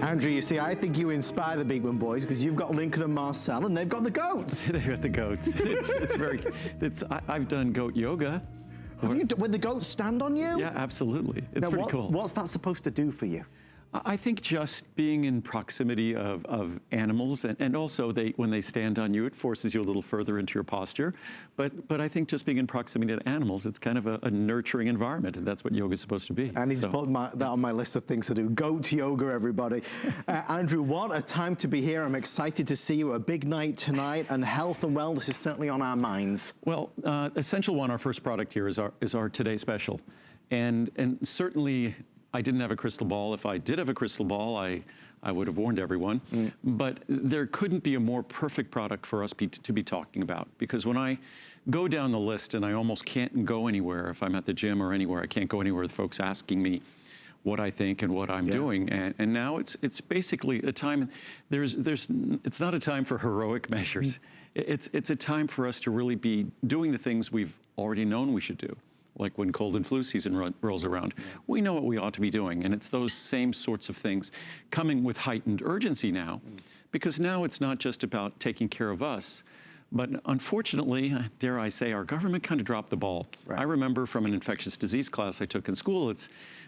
Andrew, you see, I think you inspire the Big One boys because you've got Lincoln and Marcel and they've got the goats. They've got the goats. I've done goat yoga. Have you, when the goats stand on you? Yeah, absolutely. It's pretty cool. What's that supposed to do for you? I think just being in proximity of animals, and also when they stand on you, it forces you a little further into your posture. But I think just being in proximity to animals, it's kind of a nurturing environment, and that's what yoga is supposed to be. I need to put that on my list of things to do. Goat yoga, everybody. Andrew, what a time to be here. I'm excited to see you. A big night tonight, and health and wellness is certainly on our minds. Well, Essential One, our first product here, is our Today Special. And certainly, I didn't have a crystal ball. If I did have a crystal ball, I would have warned everyone. But there couldn't be a more perfect product for us to be talking about. Because when I go down the list, and I almost can't go anywhere, if I'm at the gym or anywhere, I can't go anywhere with folks asking me what I think and what I'm doing. And now it's basically a time, it's not a time for heroic measures. It's a time for us to really be doing the things we've already known we should do. Like when cold and flu season rolls around. We know what we ought to be doing, and it's those same sorts of things coming with heightened urgency now, because now it's not just about taking care of us, but unfortunately, dare I say, our government kind of dropped the ball. I remember from an infectious disease class I took in school,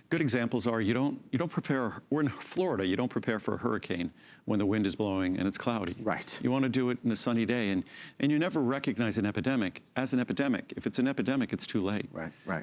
good examples are you don't prepare, we're in Florida, you don't prepare for a hurricane when the wind is blowing and it's cloudy. You want to do it in a sunny day, and you never recognize an epidemic as an epidemic. If it's an epidemic, it's too late.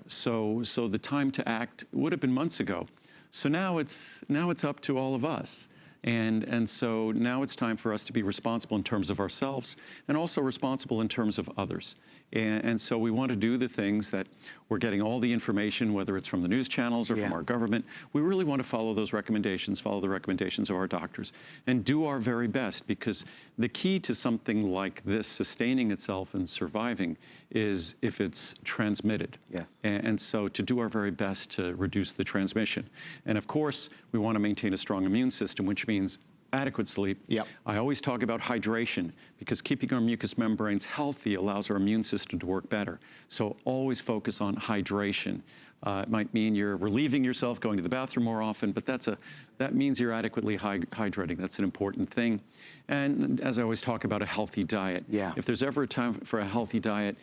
So the time to act would have been months ago. So now it's up to all of us. And so now it's time for us to be responsible in terms of ourselves and also responsible in terms of others. And so we want to do the things that we're getting all the information, whether it's from the news channels or from our government. We really want to follow those recommendations, follow the recommendations of our doctors, and do our very best, because the key to something like this sustaining itself and surviving is if it's transmitted. And so to do our very best to reduce the transmission. And of course, we want to maintain a strong immune system, which means adequate sleep. I always talk about hydration, because keeping our mucous membranes healthy allows our immune system to work better. So always focus on hydration. It might mean you're relieving yourself, going to the bathroom more often, but that means you're adequately hydrating. That's an important thing. And as I always talk about, a healthy diet. If there's ever a time for a healthy diet,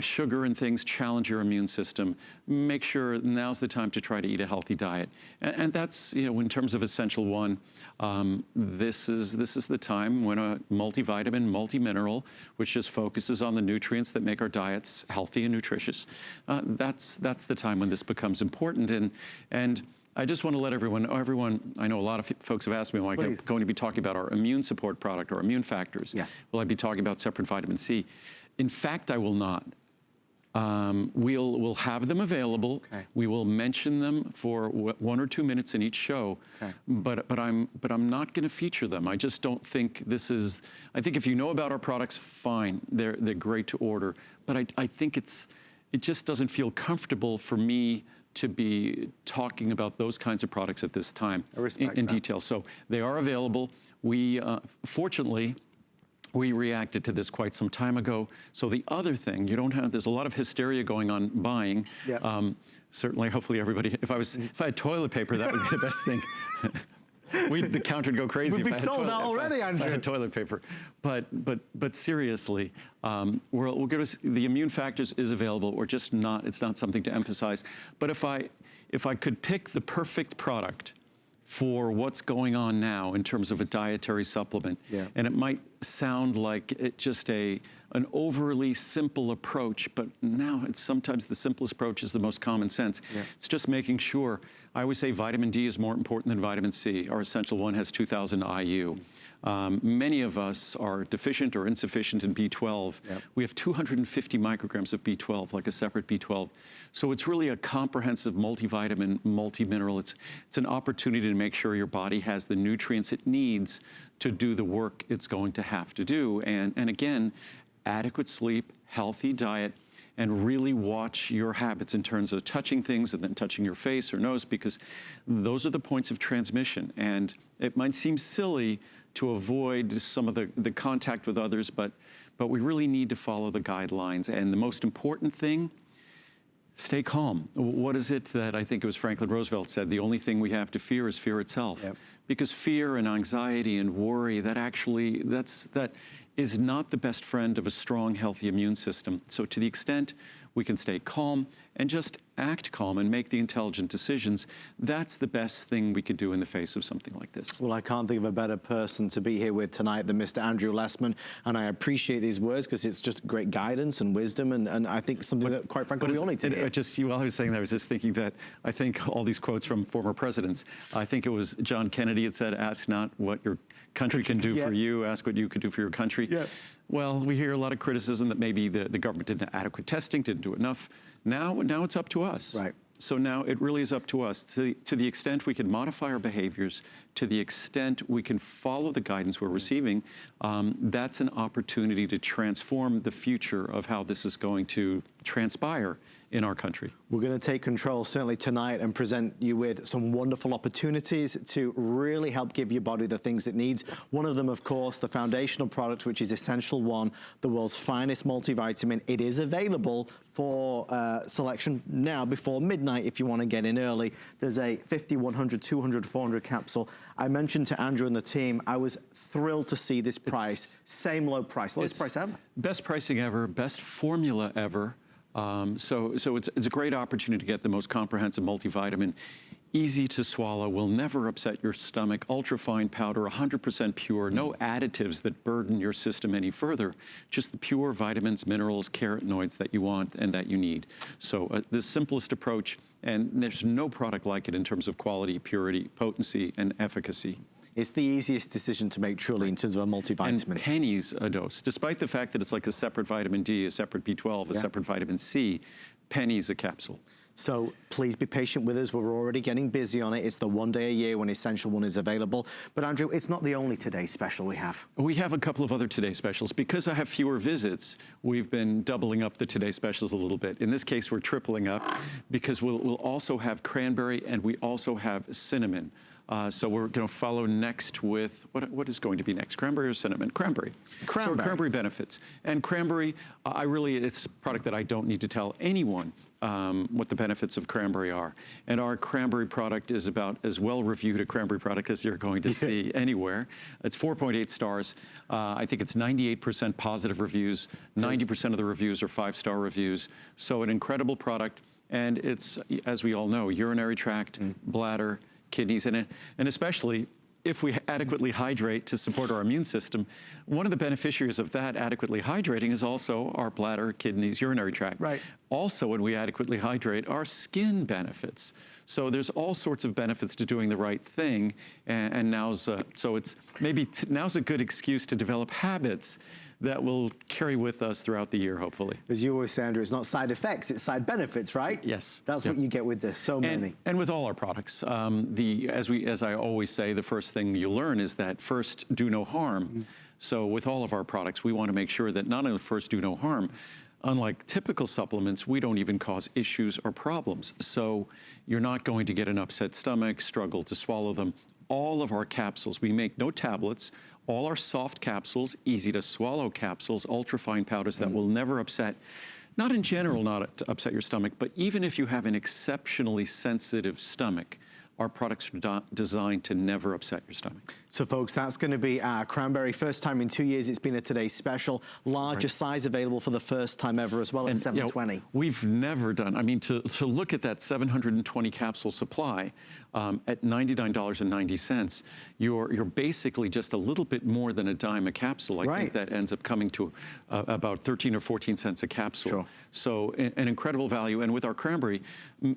sugar and things challenge your immune system. Make sure now's the time to try to eat a healthy diet. And that's, in terms of Essential One, this is the time when a multivitamin, multi-mineral, which just focuses on the nutrients that make our diets healthy and nutritious, that's the time when this becomes important. And I just want to let everyone, I know a lot of folks have asked me, well, I'm going to be talking about our immune support product, or immune factors. Will I be talking about separate vitamin C? In fact, I will not. We'll have them available. We will mention them for 1 or 2 minutes in each show, but I'm not going to feature them. I just don't think this is, I think if you know about our products, fine, they're great to order, but I think it just doesn't feel comfortable for me to be talking about those kinds of products at this time in detail. So they are available. We, fortunately, we reacted to this quite some time ago. So the other thing, there's a lot of hysteria going on buying. Certainly, hopefully everybody, if I had toilet paper, that would be the best thing. The counter would go crazy. We'd be sold out already, Andrew. If I had toilet paper. But seriously, we'll go to, the immune factors is available. We're just not, it's not something to emphasize. But if I could pick the perfect product for what's going on now in terms of a dietary supplement, and it might sound like just an overly simple approach, but now it's sometimes the simplest approach is the most common sense. It's just making sure, I always say vitamin D is more important than vitamin C. Our Essential One has 2,000 IU. Many of us are deficient or insufficient in B12. We have 250 micrograms of B12, like a separate B12. So it's really a comprehensive multivitamin, multi-mineral. It's an opportunity to make sure your body has the nutrients it needs to do the work it's going to have to do. And again, adequate sleep, healthy diet, and really watch your habits in terms of touching things and then touching your face or nose, because those are the points of transmission. And it might seem silly to avoid some of the contact with others, but we really need to follow the guidelines. And the most important thing, stay calm. What is it that I think it was Franklin Roosevelt said, the only thing we have to fear is fear itself. because fear and anxiety and worry, that is not the best friend of a strong, healthy immune system. So to the extent we can stay calm and just act calm and make the intelligent decisions, that's the best thing we could do in the face of something like this. Well, I can't think of a better person to be here with tonight than Mr. Andrew Lessman, and I appreciate these words because it's just great guidance and wisdom, and I think something that, quite frankly, we all need to hear. While I was saying that, I was just thinking that I think all these quotes from former presidents, I think it was John Kennedy had said, ask not what your country can do for you, ask what you could do for your country. Yeah. Well, we hear a lot of criticism that maybe the government didn't have adequate testing, didn't do enough. Now it's up to us. Right. So now it really is up to us. To the extent we can modify our behaviors, to the extent we can follow the guidance we're receiving, that's an opportunity to transform the future of how this is going to transpire in our country. We're going to take control certainly tonight and present you with some wonderful opportunities to really help give your body the things it needs. One of them, of course, the foundational product, which is Essential One, the world's finest multivitamin. It is available for selection now before midnight if you want to get in early. There's a 50, 100, 200, 400 capsule. I mentioned to Andrew and the team, I was thrilled to see this price, same low price, lowest price ever. Best pricing ever, best formula ever. So it's a great opportunity to get the most comprehensive multivitamin, easy to swallow, will never upset your stomach, ultra-fine powder, 100% pure, no additives that burden your system any further, just the pure vitamins, minerals, carotenoids that you want and that you need. So the simplest approach, and there's no product like it in terms of quality, purity, potency, and efficacy. It's the easiest decision to make, truly, in terms of a multivitamin. And pennies a dose, despite the fact that it's like a separate vitamin D, a separate B12, a separate vitamin C, pennies a capsule. So please be patient with us. We're already getting busy on it. It's the one day a year when Essential One is available. But Andrew, it's not the only Today Special we have. We have a couple of other Today Specials. Because I have fewer visits, we've been doubling up the Today Specials a little bit. In this case, we're tripling up because we'll also have cranberry and we also have cinnamon. So we're going to follow next with, what is going to be next? Cranberry or cinnamon? Cranberry. So cranberry benefits. And cranberry, it's a product that I don't need to tell anyone what the benefits of cranberry are. And our cranberry product is about as well reviewed a cranberry product as you're going to see anywhere. It's 4.8 stars. I think it's 98% positive reviews. 90% of the reviews are 5-star reviews. So an incredible product. And it's, as we all know, urinary tract, bladder, kidneys in it, and especially if we adequately hydrate to support our immune system, one of the beneficiaries of that adequately hydrating is also our bladder, kidneys, urinary tract. Right. Also, when we adequately hydrate, our skin benefits. So there's all sorts of benefits to doing the right thing, and now's a good excuse to develop habits that will carry with us throughout the year, hopefully. As you always say, Andrew, it's not side effects, it's side benefits, right? Yes. That's what you get with this, so many. And with all our products, as I always say, the first thing you learn is that first, do no harm. So with all of our products, we want to make sure that not only first do no harm, unlike typical supplements, we don't even cause issues or problems. So you're not going to get an upset stomach, struggle to swallow them. All of our capsules, we make no tablets. All our soft capsules, easy to swallow capsules, ultrafine powders that will never upset, not in general not to upset your stomach, but even if you have an exceptionally sensitive stomach, our products are designed to never upset your stomach. So folks, that's going to be our cranberry. First time in 2 years it's been a Today Special. Largest size available for the first time ever as well, at 720. We've never done, I mean, to look at that 720 capsule supply at $99.90, you're basically just a little bit more than a dime a capsule. I think that ends up coming to about 13 or 14 cents a capsule. Sure. So an incredible value. And with our cranberry,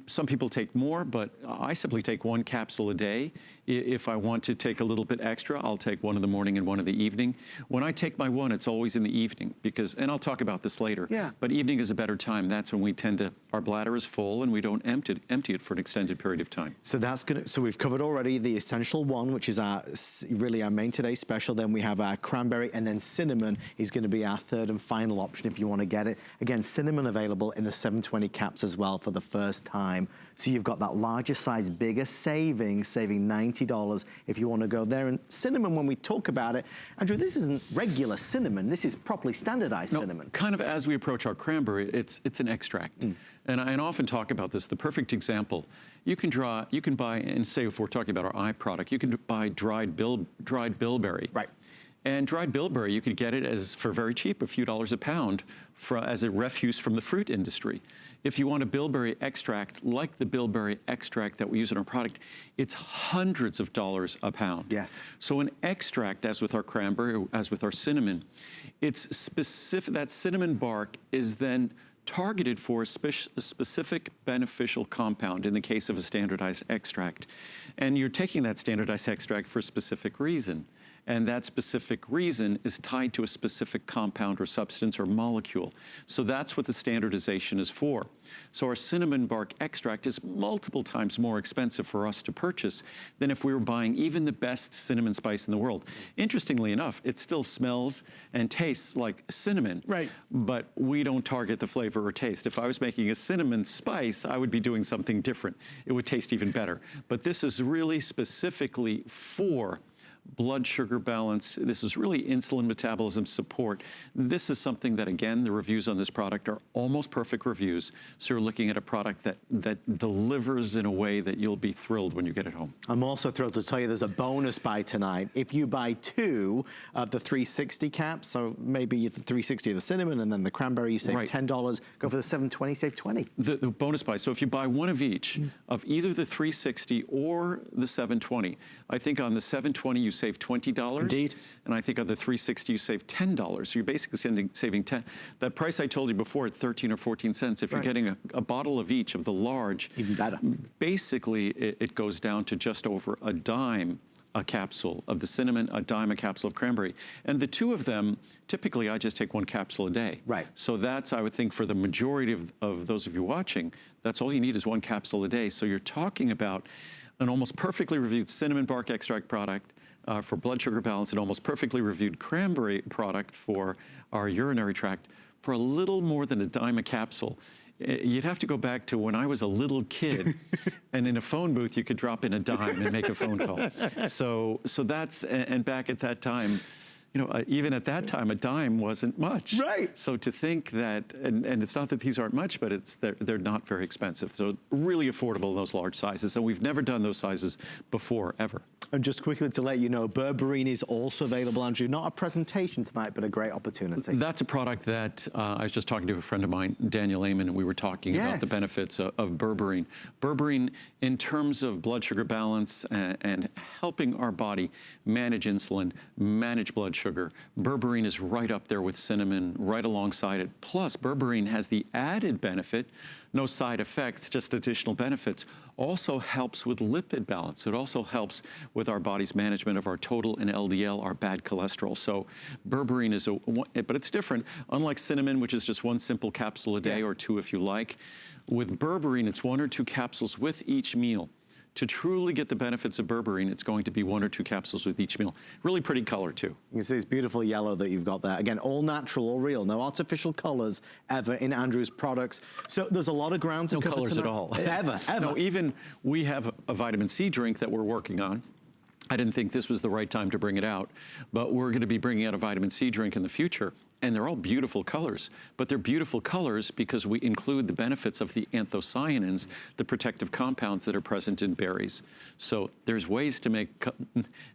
some people take more, but I simply take one capsule a day. If I want to take a little bit extra, I'll take one in the morning and one in the evening. When I take my one, it's always in the evening because, and I'll talk about this later, but evening is a better time. That's when we tend to, our bladder is full and we don't empty it for an extended period of time. So so we've covered already the Essential One, which is really our main Today Special. Then we have our cranberry, and then cinnamon is going to be our third and final option if you want to get it. Again, cinnamon available in the 720 caps as well for the first time. So you've got that larger size, bigger saving 90 $80 if you want to go there. And cinnamon, when we talk about it, Andrew, this isn't regular cinnamon. This is properly standardized cinnamon. Kind of as we approach our cranberry, it's an extract. And I often talk about this. The perfect example, you can buy, and say if we're talking about our eye product, you can buy dried bilberry. Right. And dried bilberry, you could get it for very cheap, a few dollars a pound, as a refuse from the fruit industry. If you want a bilberry extract, like the bilberry extract that we use in our product, it's hundreds of dollars a pound. Yes. So an extract, as with our cranberry, or as with our cinnamon, it's specific. That cinnamon bark is then targeted for a specific beneficial compound in the case of a standardized extract. And you're taking that standardized extract for a specific reason. And that specific reason is tied to a specific compound or substance or molecule. So that's what the standardization is for. So our cinnamon bark extract is multiple times more expensive for us to purchase than if we were buying even the best cinnamon spice in the world. Interestingly enough, it still smells and tastes like cinnamon. Right. But we don't target the flavor or taste. If I was making a cinnamon spice, I would be doing something different. It would taste even better. But this is really specifically for blood sugar balance. This is really insulin metabolism support. This is something that, again, the reviews on this product are almost perfect reviews. So you're looking at a product that delivers in a way that you'll be thrilled when you get it home. I'm also thrilled to tell you there's a bonus buy tonight. If you buy 2 of the 360 caps, so maybe the 360 of the cinnamon and then the cranberry, you save $10. Go for the 720, save 20. The bonus buy. So if you buy one of each, of either the 360 or the 720, I think on the 720 you save $20. Indeed. And I think on the 360 you save $10. So you're basically saving 10. That price I told you before at 13 or 14 cents, if you're getting a bottle of each of the large, even better. Basically it goes down to just over a dime a capsule of the cinnamon, a dime a capsule of cranberry. And the two of them, typically I just take 1 capsule a day. Right. So that's, I would think, for the majority of those of you watching, that's all you need is 1 capsule a day. So you're talking about an almost perfectly reviewed cinnamon bark extract product for blood sugar balance, an almost perfectly reviewed cranberry product for our urinary tract for a little more than a dime a capsule. You'd have to go back to when I was a little kid, and in a phone booth you could drop in a dime and make a phone call. So that's, and back at that time, you know, even at that time, a dime wasn't much. Right. So to think that, and it's not that these aren't much, but they're not very expensive. So really affordable in those large sizes. And we've never done those sizes before, ever. And just quickly to let you know, berberine is also available, Andrew. Not a presentation tonight, but a great opportunity. That's a product that I was just talking to a friend of mine, Daniel Lehman, and we were talking about the benefits of berberine. Berberine, in terms of blood sugar balance and helping our body manage insulin, manage blood sugar, berberine is right up there with cinnamon, right alongside it. Plus, berberine has the added benefit, no side effects, just additional benefits, also helps with lipid balance. It also helps with our body's management of our total and LDL, our bad cholesterol. So berberine is but it's different. Unlike cinnamon, which is just 1 simple capsule a day or 2 if you like, with berberine, it's 1 or 2 capsules with each meal. To truly get the benefits of berberine, it's going to be 1 or 2 capsules with each meal. Really pretty color, too. You can see this beautiful yellow that you've got there. Again, all natural, all real. No artificial colors ever in Andrew's products. So there's a lot of ground to cover tonight. No colors at all. Ever. No, even we have a vitamin C drink that we're working on. I didn't think this was the right time to bring it out, but we're going to be bringing out a vitamin C drink in the future. And they're all beautiful colors, but they're beautiful colors because we include the benefits of the anthocyanins, the protective compounds that are present in berries. So there's ways to make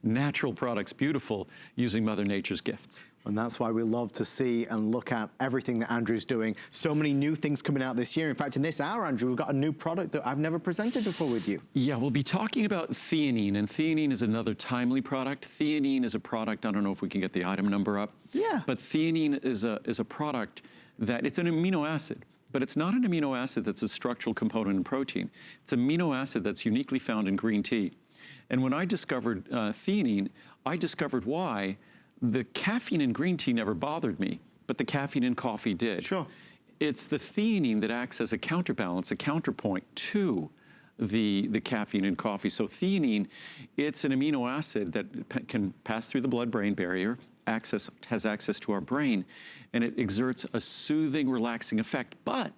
natural products beautiful using Mother Nature's gifts. And that's why we love to see and look at everything that Andrew's doing. So many new things coming out this year. In fact, in this hour, Andrew, we've got a new product that I've never presented before with you. Yeah, we'll be talking about theanine, and theanine is another timely product. Theanine is a product, I don't know if we can get the item number up. Yeah. But theanine is a product that, it's an amino acid. But it's not an amino acid that's a structural component in protein. It's an amino acid that's uniquely found in green tea. And when I discovered theanine, I discovered why the caffeine in green tea never bothered me, but the caffeine in coffee did. Sure. It's the theanine that acts as a counterbalance, a counterpoint to the caffeine in coffee. So theanine, it's an amino acid that can pass through the blood-brain barrier, has access to our brain, and it exerts a soothing, relaxing effect, but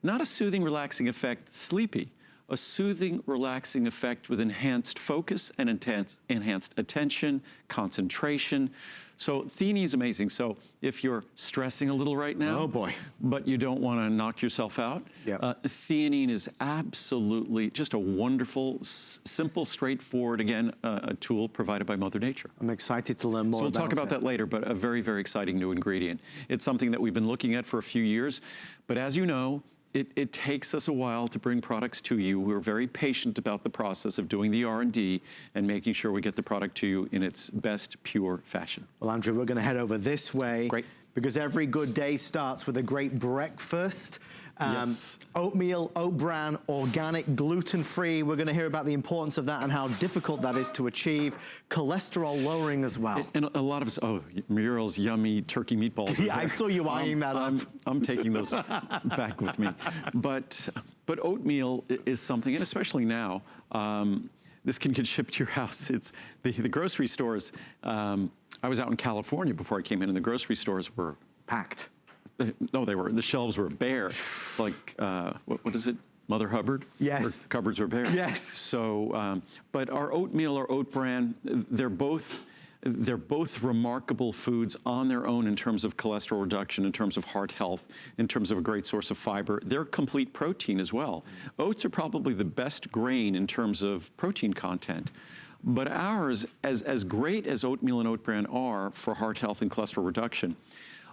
not a soothing, relaxing effect sleepy, a soothing, relaxing effect with enhanced focus and enhanced attention, concentration. So theanine is amazing. So if you're stressing a little right now, oh boy, but you don't want to knock yourself out, theanine is absolutely just a wonderful, simple, straightforward, again, a tool provided by Mother Nature. I'm excited to learn more. So we'll talk about that later, but a very, very exciting new ingredient. It's something that we've been looking at for a few years, but as you know, it takes us a while to bring products to you. We're very patient about the process of doing the R&D and making sure we get the product to you in its best, pure fashion. Well, Andrew, we're going to head over this way. Great. Because every good day starts with a great breakfast. Yes. Oatmeal, oat bran, organic, gluten-free. We're going to hear about the importance of that and how difficult that is to achieve. Cholesterol lowering as well. And a lot of us, Muriel's yummy turkey meatballs. Yeah, I saw you eyeing that up. I'm taking those back with me. But oatmeal is something, and especially now, this can get shipped to your house. It's the grocery stores. I was out in California before I came in, and the grocery stores were packed. No, the shelves were bare. Like, what is it? Mother Hubbard? Yes. Her cupboards were bare. Yes. So, but our oatmeal or oat bran, they're both remarkable foods on their own in terms of cholesterol reduction, in terms of heart health, in terms of a great source of fiber. They're complete protein as well. Oats are probably the best grain in terms of protein content. But ours, as great as oatmeal and oat bran are for heart health and cholesterol reduction,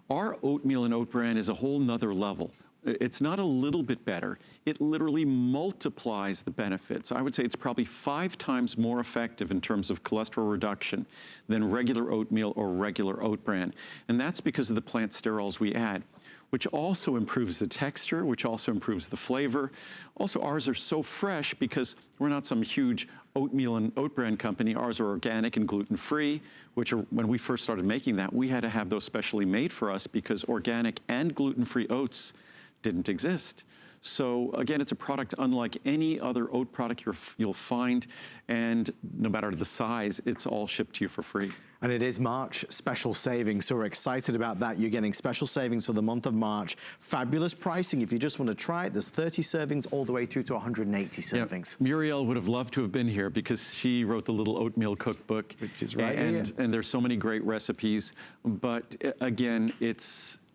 our oatmeal and oat bran is a whole nother level. It's not a little bit better. It literally multiplies the benefits. I would say it's probably 5 times more effective in terms of cholesterol reduction than regular oatmeal or regular oat bran. And that's because of the plant sterols we add, which also improves the texture, which also improves the flavor. Also, ours are so fresh because we're not some huge oatmeal and oat bran company. Ours are organic and gluten-free, which are, when we first started making that, we had to have those specially made for us because organic and gluten-free oats didn't exist. So again, it's a product unlike any other oat product you'll find, and no matter the size, it's all shipped to you for free. And it is March special savings, so we're excited about that. You're getting special savings for the month of March. Fabulous pricing. If you just want to try it, there's 30 servings all the way through to 180 servings. Yeah. Muriel would have loved to have been here because she wrote the little oatmeal cookbook. Which is right and, here. And there's so many great recipes. But again,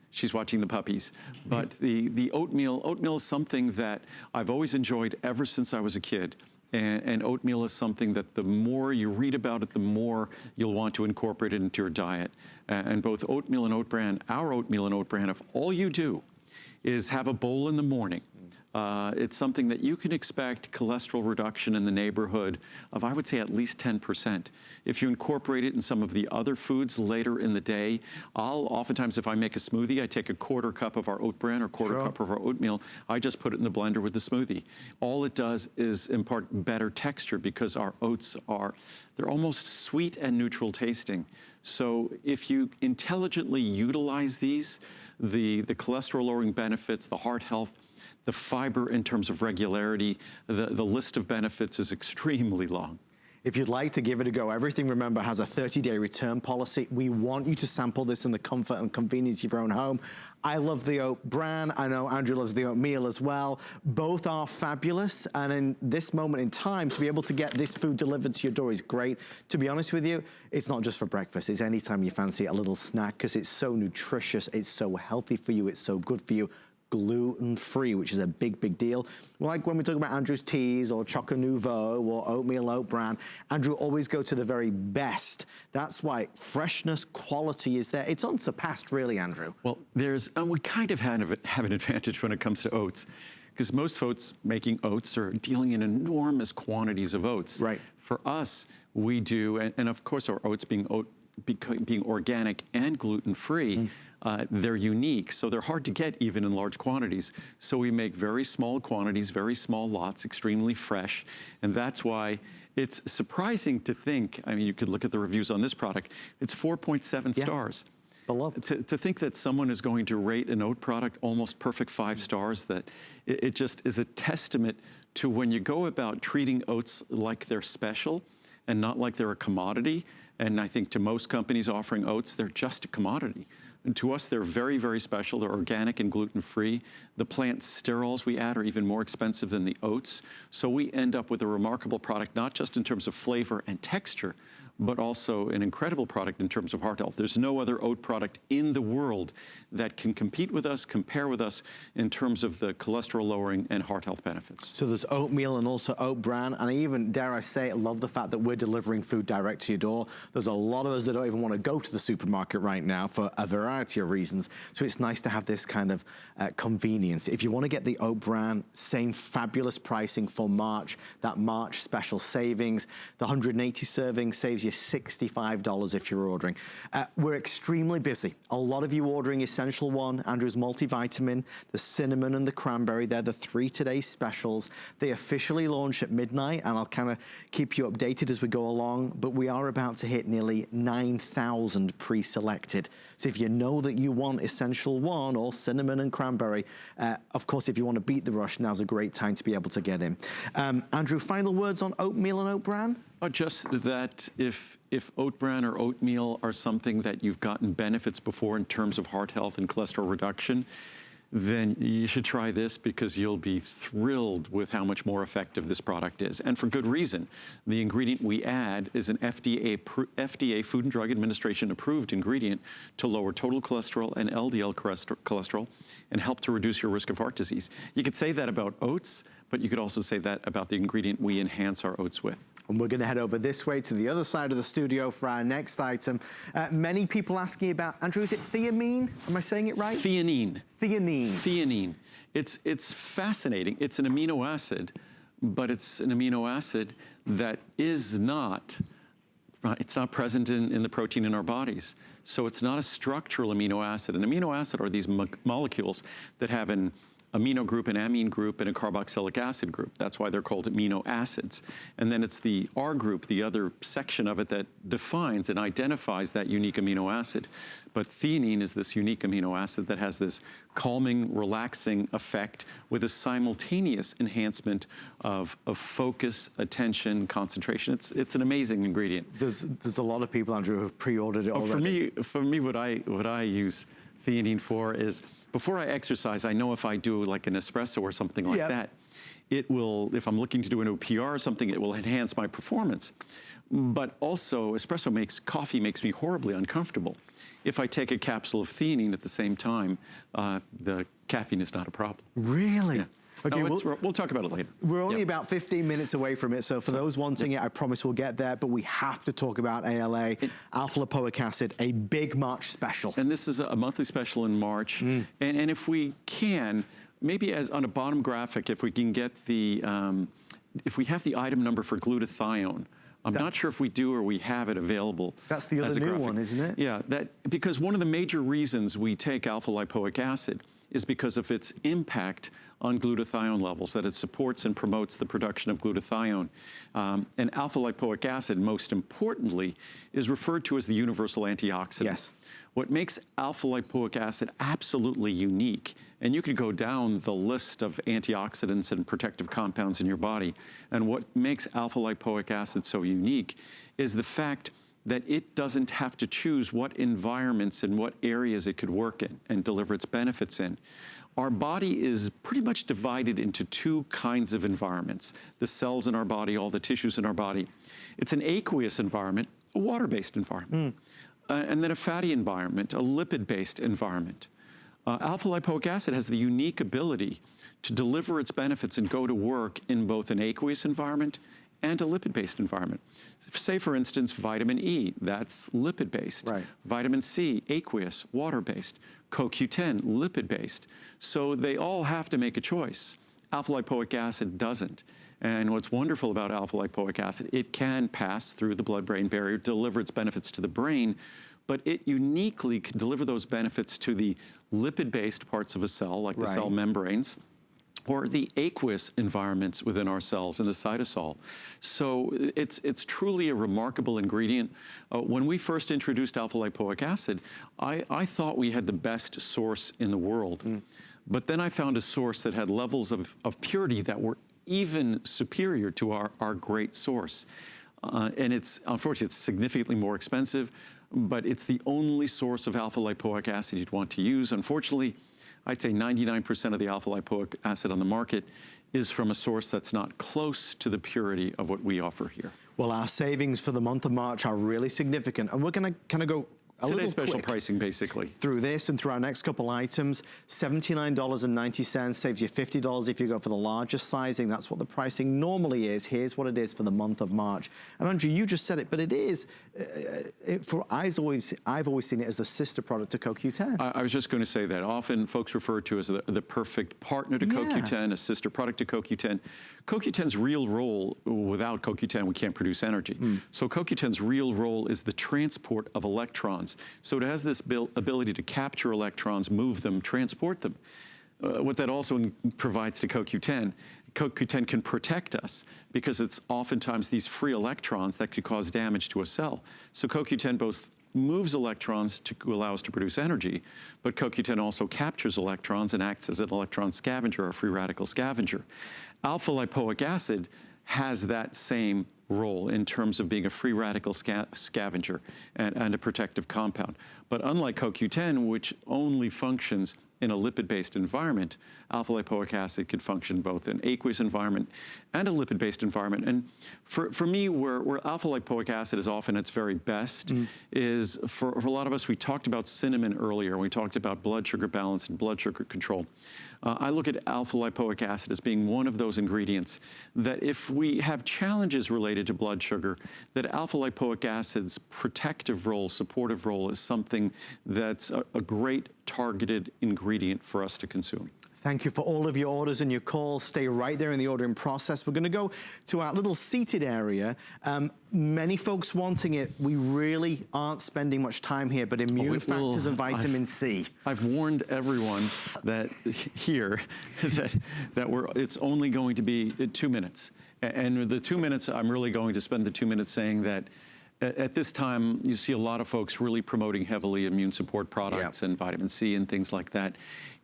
she's watching the puppies. But the oatmeal is something that I've always enjoyed ever since I was a kid. And oatmeal is something that the more you read about it, the more you'll want to incorporate it into your diet. And both oatmeal and oat bran, our oatmeal and oat bran, if all you do is have a bowl in the morning, it's something that you can expect cholesterol reduction in the neighborhood of, I would say, at least 10%. If you incorporate it in some of the other foods later in the day, oftentimes if I make a smoothie, I take a quarter cup of our oat bran or quarter cup of our oatmeal, I just put it in the blender with the smoothie. All it does is impart better texture because our oats they're almost sweet and neutral tasting. So if you intelligently utilize these, the cholesterol lowering benefits, the heart health, the fiber in terms of regularity, the list of benefits is extremely long. If you'd like to give it a go, everything, remember, has a 30-day return policy. We want you to sample this in the comfort and convenience of your own home. I love the oat bran. I know Andrew loves the oatmeal as well. Both are fabulous. And in this moment in time, to be able to get this food delivered to your door is great. To be honest with you, it's not just for breakfast. It's anytime you fancy a little snack because it's so nutritious. It's so healthy for you. It's so good for you. Gluten-free, which is a big, big deal. Like when we talk about Andrew's teas or Choco Nouveau or oatmeal, oat bran, Andrew always go to the very best. That's why freshness, quality is there. It's unsurpassed, really, Andrew. Well, we kind of have an advantage when it comes to oats, because most folks making oats are dealing in enormous quantities of oats. Right. For us, we do, and of course our oats being organic and gluten-free, they're unique, so they're hard to get even in large quantities. So we make very small quantities, very small lots, extremely fresh, and that's why it's surprising to think, I mean, you could look at the reviews on this product, it's 4.7 stars. Beloved. To think that someone is going to rate an oat product almost perfect 5 stars, that it just is a testament to when you go about treating oats like they're special and not like they're a commodity. And I think to most companies offering oats, they're just a commodity. And to us, they're very, very special. They're organic and gluten-free. The plant sterols we add are even more expensive than the oats. So we end up with a remarkable product, not just in terms of flavor and texture, but also an incredible product in terms of heart health. There's no other oat product in the world that can compete with us, compare with us in terms of the cholesterol lowering and heart health benefits. So there's oatmeal and also oat bran, and I even, dare I say, love the fact that we're delivering food direct to your door. There's a lot of us that don't even want to go to the supermarket right now for a variety of reasons. So it's nice to have this kind of convenience. If you want to get the oat bran, same fabulous pricing for March, that March special savings. The 180 servings saves you $65 if you're ordering. We're extremely busy. A lot of you ordering Essential One, Andrew's multivitamin, the cinnamon and the cranberry. They're the 3 today's specials. They officially launch at midnight, and I'll kind of keep you updated as we go along, but we are about to hit nearly 9,000 pre-selected. So if you know that you want Essential One or cinnamon and cranberry, of course, if you want to beat the rush, now's a great time to be able to get in. Andrew, final words on oatmeal and oat bran? Just that if oat bran or oatmeal are something that you've gotten benefits before in terms of heart health and cholesterol reduction, then you should try this, because you'll be thrilled with how much more effective this product is. And for good reason. The ingredient we add is an FDA Food and Drug Administration approved ingredient to lower total cholesterol and LDL cholesterol and help to reduce your risk of heart disease. You could say that about oats, but you could also say that about the ingredient we enhance our oats with. And we're going to head over this way to the other side of the studio for our next item. Many people asking about, Andrew, is it theanine? Am I saying it right? Theanine. Theanine. Theanine. It's fascinating. It's an amino acid, but it's an amino acid that is not, it's not present in the protein in our bodies. So it's not a structural amino acid. An amino acid are these molecules that have an amino group, an amine group, and a carboxylic acid group. That's why they're called amino acids. And then it's the R group, the other section of it, that defines and identifies that unique amino acid. But theanine is this unique amino acid that has this calming, relaxing effect with a simultaneous enhancement of focus, attention, concentration. It's an amazing ingredient. There's a lot of people, Andrew, who have pre-ordered it already. For me, what I use theanine for is, before I exercise, I know if I do like an espresso or something like that, it will, if I'm looking to do an OPR or something, it will enhance my performance. But also, coffee makes me horribly uncomfortable. If I take a capsule of theanine at the same time, the caffeine is not a problem. Really? Yeah. Okay, no, we'll talk about it later. We're only about 15 minutes away from it, so for those wanting it, I promise we'll get there, but we have to talk about ALA, alpha-lipoic acid, a big March special. And this is a monthly special in March, and if we can, maybe as on a bottom graphic, if we can get the, if we have the item number for glutathione. I'm not sure if we do or we have it available. That's the other new one, isn't it? Yeah, because one of the major reasons we take alpha-lipoic acid is because of its impact on glutathione levels, that it supports and promotes the production of glutathione. And alpha-lipoic acid, most importantly, is referred to as the universal antioxidant. Yes. What makes alpha-lipoic acid absolutely unique, and you could go down the list of antioxidants and protective compounds in your body, and what makes alpha-lipoic acid so unique is the fact that it doesn't have to choose what environments and what areas it could work in and deliver its benefits in. Our body is pretty much divided into 2 kinds of environments. The cells in our body, all the tissues in our body. It's an aqueous environment, a water-based environment, and then a fatty environment, a lipid-based environment. Alpha-lipoic acid has the unique ability to deliver its benefits and go to work in both an aqueous environment and a lipid-based environment. Say, for instance, vitamin E, that's lipid-based. Right. Vitamin C, aqueous, water-based. CoQ10, lipid-based. So they all have to make a choice. Alpha-lipoic acid doesn't. And what's wonderful about alpha-lipoic acid, it can pass through the blood-brain barrier, deliver its benefits to the brain, but it uniquely can deliver those benefits to the lipid-based parts of a cell, like the cell membranes, or the aqueous environments within our cells in the cytosol. So it's truly a remarkable ingredient. When we first introduced alpha-lipoic acid, I thought we had the best source in the world. But then I found a source that had levels of purity that were even superior to our great source. And unfortunately, it's significantly more expensive. but it's the only source of alpha-lipoic acid you'd want to use. Unfortunately, I'd say 99% of the alpha-lipoic acid on the market is from a source that's not close to the purity of what we offer here. Well, our savings for the month of March are really significant, and we're going to kind of go Today's special pricing, basically. Through this and through our next couple items, $79.90 saves you $50 if you go for the largest sizing. That's what the pricing normally is. Here's what it is for the month of March. And Andrew, you just said it, but it is, I've always seen it as the sister product to CoQ10. I was just going to say that. Often folks refer to as the perfect partner to CoQ10, a sister product to CoQ10. CoQ10's real role, without CoQ10, we can't produce energy. So CoQ10's real role is the transport of electrons. So it has this ability to capture electrons, move them, transport them. What that also provides to CoQ10, CoQ10 can protect us because it's oftentimes these free electrons that could cause damage to a cell. So CoQ10 both moves electrons to allow us to produce energy, but CoQ10 also captures electrons and acts as an electron scavenger, a free radical scavenger. Alpha-lipoic acid has that same role in terms of being a free radical scavenger and a protective compound. But unlike CoQ10, which only functions in a lipid-based environment, alpha-lipoic acid can function both in aqueous environment and a lipid-based environment. And for me, where alpha-lipoic acid is often its very best is for a lot of us, we talked about cinnamon earlier, we talked about blood sugar balance and blood sugar control. I look at alpha-lipoic acid as being one of those ingredients that if we have challenges related to blood sugar, that alpha-lipoic acid's protective role, supportive role is something that's a great targeted ingredient for us to consume. Thank you for all of your orders and your calls. Stay right there in the ordering process. We're going to go to our little seated area. Many folks wanting it. We really aren't spending much time here, but immune factors and vitamin C. I've warned everyone that here that it's only going to be 2 minutes. And the 2 minutes, I'm really going to spend the 2 minutes saying that at this time, you see a lot of folks really promoting heavily immune support products and vitamin C and things like that.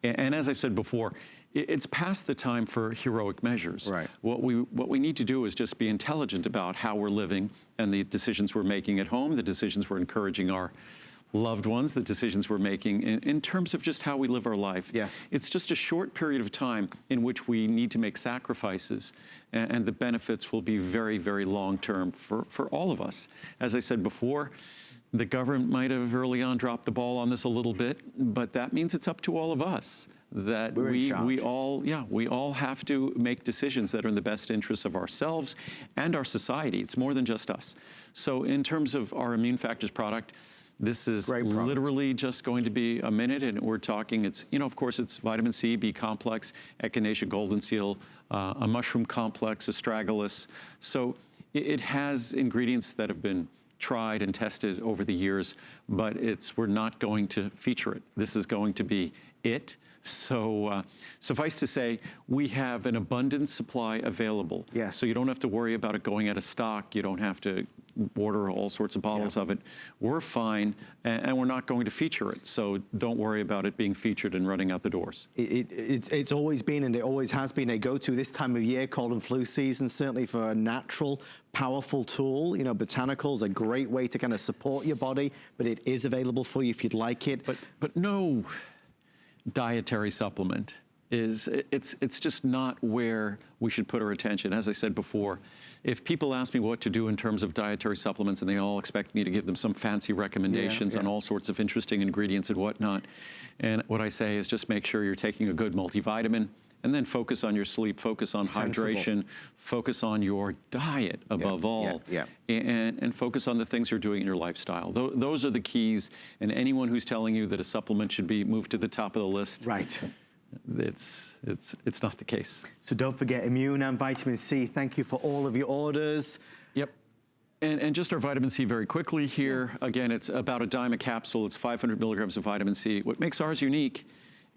And as I said before, it's past the time for heroic measures. Right. What we need to do is just be intelligent about how we're living and the decisions we're making at home, the decisions we're encouraging our loved ones, the decisions we're making in terms of just how we live our life. Yes. It's just a short period of time in which we need to make sacrifices, and the benefits will be very, very long-term for all of us. As I said before, the government might have early on dropped the ball on this a little bit, but that means it's up to all of us that we all have to make decisions that are in the best interests of ourselves and our society. It's more than just us. So in terms of our Immune Factors product, this is literally just going to be a minute, and we're talking, it's, of course, it's vitamin C, B complex, echinacea golden seal, a mushroom complex, astragalus. So it has ingredients that have been tried and tested over the years, but we're not going to feature it. This is going to be it. So suffice to say, we have an abundant supply available. Yes. So you don't have to worry about it going out of stock. You don't have to order all sorts of bottles of it. We're fine, and we're not going to feature it. So don't worry about it being featured and running out the doors. It's always been, and it always has been, a go-to this time of year, cold and flu season, certainly for a natural, powerful tool. Botanicals, a great way to kind of support your body, but it is available for you if you'd like it. But no dietary supplement it's just not where we should put our attention. As I said before, if people ask me what to do in terms of dietary supplements and they all expect me to give them some fancy recommendations on all sorts of interesting ingredients and whatnot, and what I say is just make sure you're taking a good multivitamin, and then focus on your sleep, focus on hydration, focus on your diet above all, and focus on the things you're doing in your lifestyle. Those are the keys, and anyone who's telling you that a supplement should be moved to the top of the list, it's not the case. So don't forget Immune and vitamin C. Thank you for all of your orders. Yep. And just our vitamin C very quickly here. Again, it's about a dime a capsule. It's 500 milligrams of vitamin C. What makes ours unique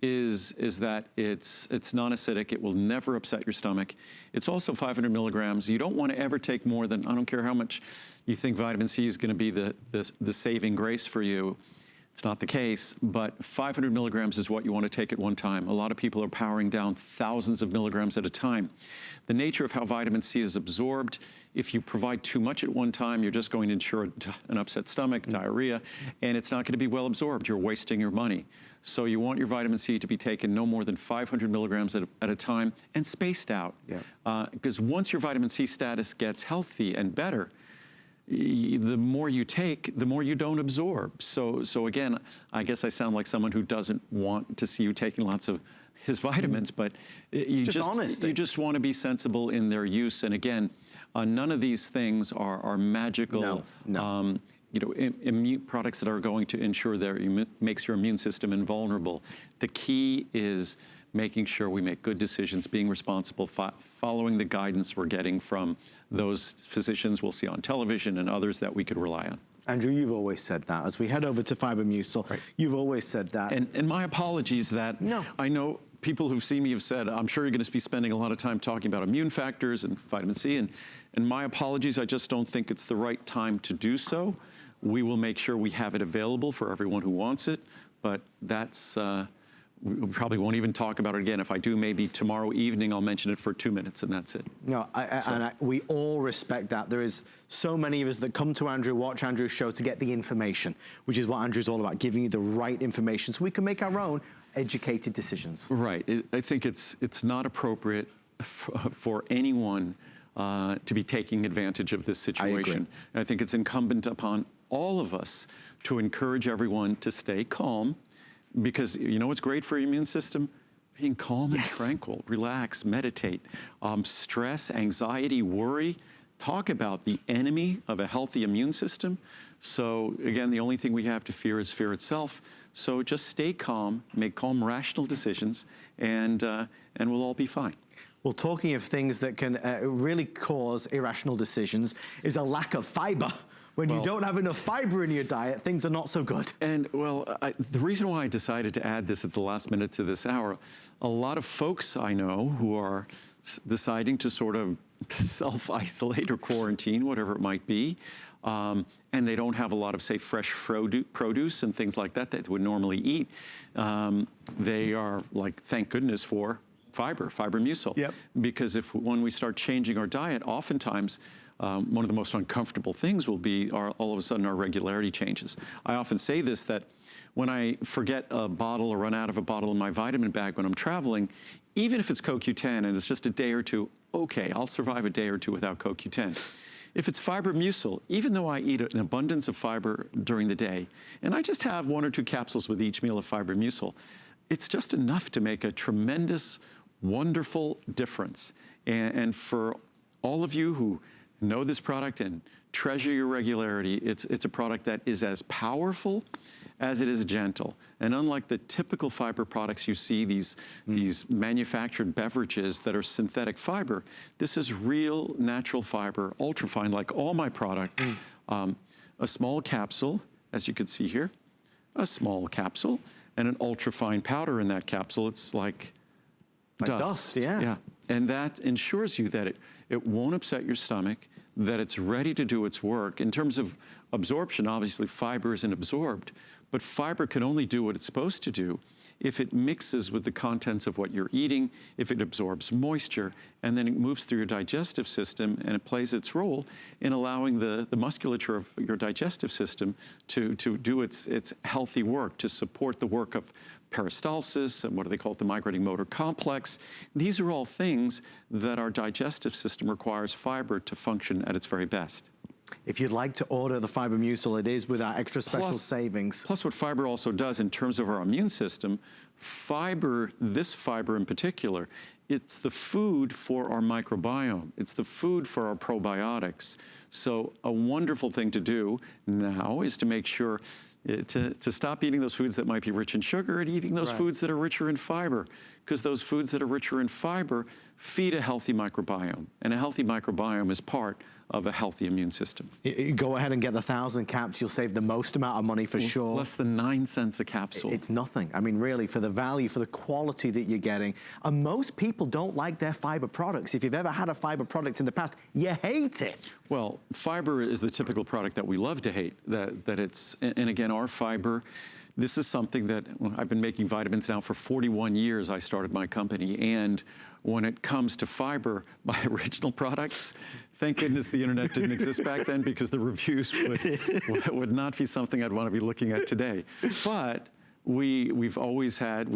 is that it's non-acidic. It will never upset your stomach. It's also 500 milligrams. You don't want to ever take more than, I don't care how much you think vitamin C is going to be the saving grace for you. It's not the case, but 500 milligrams is what you want to take at one time. A lot of people are powering down thousands of milligrams at a time. The nature of how vitamin C is absorbed, if you provide too much at one time, you're just going to ensure an upset stomach, diarrhea, and it's not going to be well absorbed. You're wasting your money. So you want your vitamin C to be taken no more than 500 milligrams at a time and spaced out. Because once your vitamin C status gets healthy and better, the more you take, the more you don't absorb. So again, I guess I sound like someone who doesn't want to see you taking lots of his vitamins, but you just want to be sensible in their use. And again, none of these things are magical. No. Immune products that are going to ensure that makes your immune system invulnerable. The key is making sure we make good decisions, being responsible, following the guidance we're getting from those physicians we'll see on television and others that we could rely on. Andrew, you've always said that. As we head over to Fibermucil, you've always said that. And my apologies that I know people who've seen me have said, I'm sure you're going to be spending a lot of time talking about immune factors and vitamin C, and my apologies, I just don't think it's the right time to do so. We will make sure we have it available for everyone who wants it, but that's, we probably won't even talk about it again. If I do, maybe tomorrow evening, I'll mention it for 2 minutes and that's it. No, we all respect that. There is so many of us that come to Andrew, watch Andrew's show to get the information, which is what Andrew's all about, giving you the right information so we can make our own educated decisions. Right. I think it's not appropriate for anyone to be taking advantage of this situation. I think it's incumbent upon all of us to encourage everyone to stay calm, because you know what's great for your immune system? Being calm and tranquil, relax, meditate. Stress, anxiety, worry, talk about the enemy of a healthy immune system. So again, the only thing we have to fear is fear itself. So just stay calm, make calm, rational decisions, and we'll all be fine. Well, talking of things that can really cause irrational decisions is a lack of fiber. When you don't have enough fiber in your diet, things are not so good. And well, the reason why I decided to add this at the last minute to this hour, a lot of folks I know who are deciding to sort of self-isolate or quarantine, whatever it might be, and they don't have a lot of, say, fresh produce and things like that that they would normally eat. They are like, thank goodness for Fibermucil. Because when we start changing our diet, oftentimes one of the most uncomfortable things will be all of a sudden our regularity changes. I often say this, that when I forget a bottle or run out of a bottle in my vitamin bag when I'm traveling, even if it's CoQ10 and it's just a day or two, okay, I'll survive a day or two without CoQ10. If it's Fibermucil, even though I eat an abundance of fiber during the day, and I just have 1 or 2 capsules with each meal of Fibermucil, it's just enough to make a tremendous, wonderful difference. And for all of you who know this product and treasure your regularity, it's a product that is as powerful as it is gentle. And unlike the typical fiber products you see, these manufactured beverages that are synthetic fiber, this is real natural fiber, ultrafine, like all my products. A small capsule, as you can see here, a small capsule, and an ultrafine powder in that capsule. It's like dust. Yeah. And that ensures you that it won't upset your stomach, that it's ready to do its work. In terms of absorption, obviously fiber isn't absorbed, but fiber can only do what it's supposed to do if it mixes with the contents of what you're eating, if it absorbs moisture, and then it moves through your digestive system, and it plays its role in allowing the musculature of your digestive system to do its healthy work, to support the work of peristalsis, and what do they call it, the migrating motor complex. These are all things that our digestive system requires fiber to function at its very best. If you'd like to order the Fibermucil, it is with our extra special savings. Plus what fiber also does in terms of our immune system, this fiber in particular, it's the food for our microbiome. It's the food for our probiotics. So a wonderful thing to do now is to make sure to stop eating those foods that might be rich in sugar and eating those foods that are richer in fiber, because those foods that are richer in fiber feed a healthy microbiome, and a healthy microbiome is part of a healthy immune system. You go ahead and get the 1,000 caps, you'll save the most amount of money for sure. Less than 9 cents a capsule. It's nothing. I mean, really, for the value, for the quality that you're getting. And most people don't like their fiber products. If you've ever had a fiber product in the past, you hate it. Well, fiber is the typical product that we love to hate, and again, our fiber this is something that I've been making vitamins now for 41 years. I started my company, and when it comes to fiber, my original products, thank goodness the internet didn't exist back then, because the reviews would not be something I'd want to be looking at today. But we've always had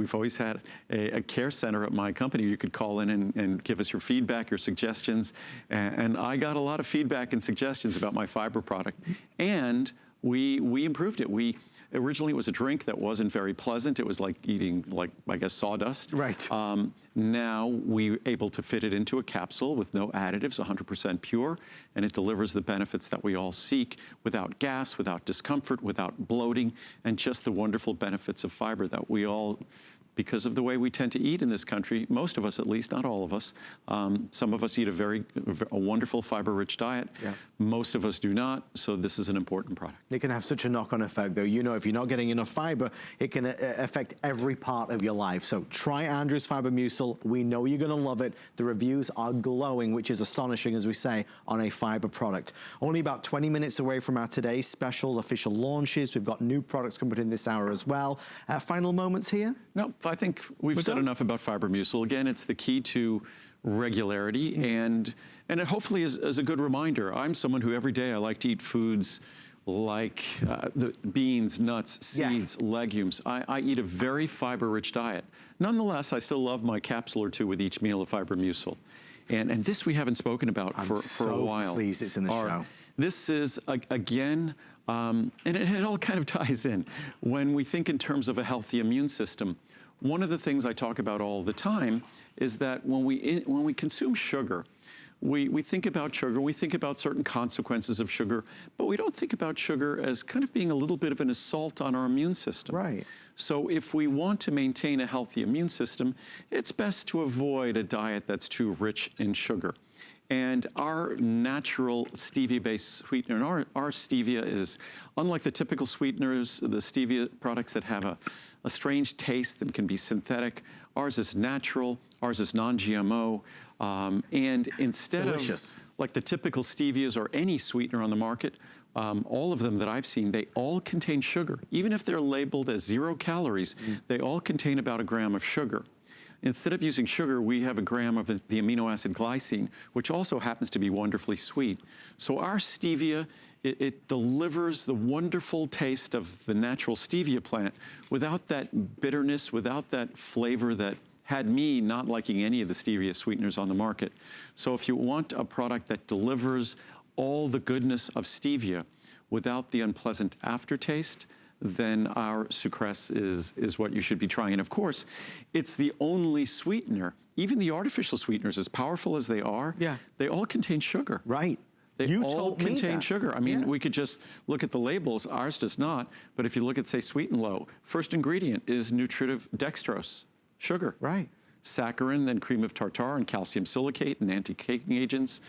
a care center at my company. You could call in and give us your feedback, your suggestions, and I got a lot of feedback and suggestions about my fiber product, and we improved it. Originally, it was a drink that wasn't very pleasant. It was like eating, I guess, sawdust. Right. Now we're able to fit it into a capsule with no additives, 100% pure, and it delivers the benefits that we all seek without gas, without discomfort, without bloating, and just the wonderful benefits of fiber that we all, because of the way we tend to eat in this country, most of us at least, not all of us. Some of us eat a wonderful fiber-rich diet. Yeah. Most of us do not, so this is an important product. It can have such a knock-on effect, though. You know, if you're not getting enough fiber, it can affect every part of your life. So try Andrew's Fiber Mucil. We know you're going to love it. The reviews are glowing, which is astonishing, as we say, on a fiber product. Only about 20 minutes away from our today's special official launches. We've got new products coming in this hour as well. Final moments here? No, I think we've said enough about Fiber Mucil. Again, it's the key to regularity, and it hopefully is a good reminder. I'm someone who every day I like to eat foods like the beans, nuts, seeds, legumes. I eat a very fiber-rich diet. Nonetheless, I still love my capsule or two with each meal of Fiber Mucil. And this we haven't spoken about for a while. I'm so pleased it's in the show. This is, again, and it all kind of ties in. When we think in terms of a healthy immune system, one of the things I talk about all the time is that when we consume sugar, we think about sugar, we think about certain consequences of sugar, but we don't think about sugar as kind of being a little bit of an assault on our immune system. Right. So if we want to maintain a healthy immune system, it's best to avoid a diet that's too rich in sugar. And our natural stevia-based sweetener, and our stevia is, unlike the typical sweeteners, the stevia products that have a strange taste and can be synthetic, ours is natural, ours is non-GMO, and instead of like the typical stevias or any sweetener on the market, all of them that I've seen, they all contain sugar. Even if they're labeled as 0 calories, they all contain about 1 gram of sugar. Instead of using sugar, we have 1 gram of the amino acid glycine, which also happens to be wonderfully sweet. So our stevia, it delivers the wonderful taste of the natural stevia plant without that bitterness, without that flavor that had me not liking any of the stevia sweeteners on the market. So if you want a product that delivers all the goodness of stevia without the unpleasant aftertaste, then our sucrose is what you should be trying. And of course, it's the only sweetener, even the artificial sweeteners, as powerful as they are, they all contain sugar. Right. They all contain sugar. I mean, we could just look at the labels. Ours does not. But if you look at, say, Sweet and Low, first ingredient is nutritive dextrose, sugar. Right. Saccharin, then cream of tartar and calcium silicate and anti-caking agents.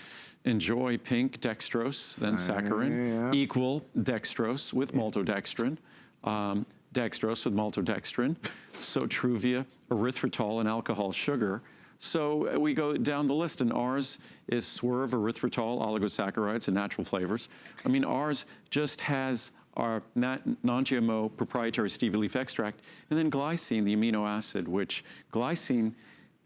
Enjoy pink dextrose, then saccharin, equal dextrose with maltodextrin. Dextrose with maltodextrin, Sotruvia, erythritol, and alcohol sugar. So we go down the list, and ours is Swerve, erythritol, oligosaccharides, and natural flavors. I mean, ours just has our non-GMO proprietary stevia leaf extract, and then glycine, the amino acid, which glycine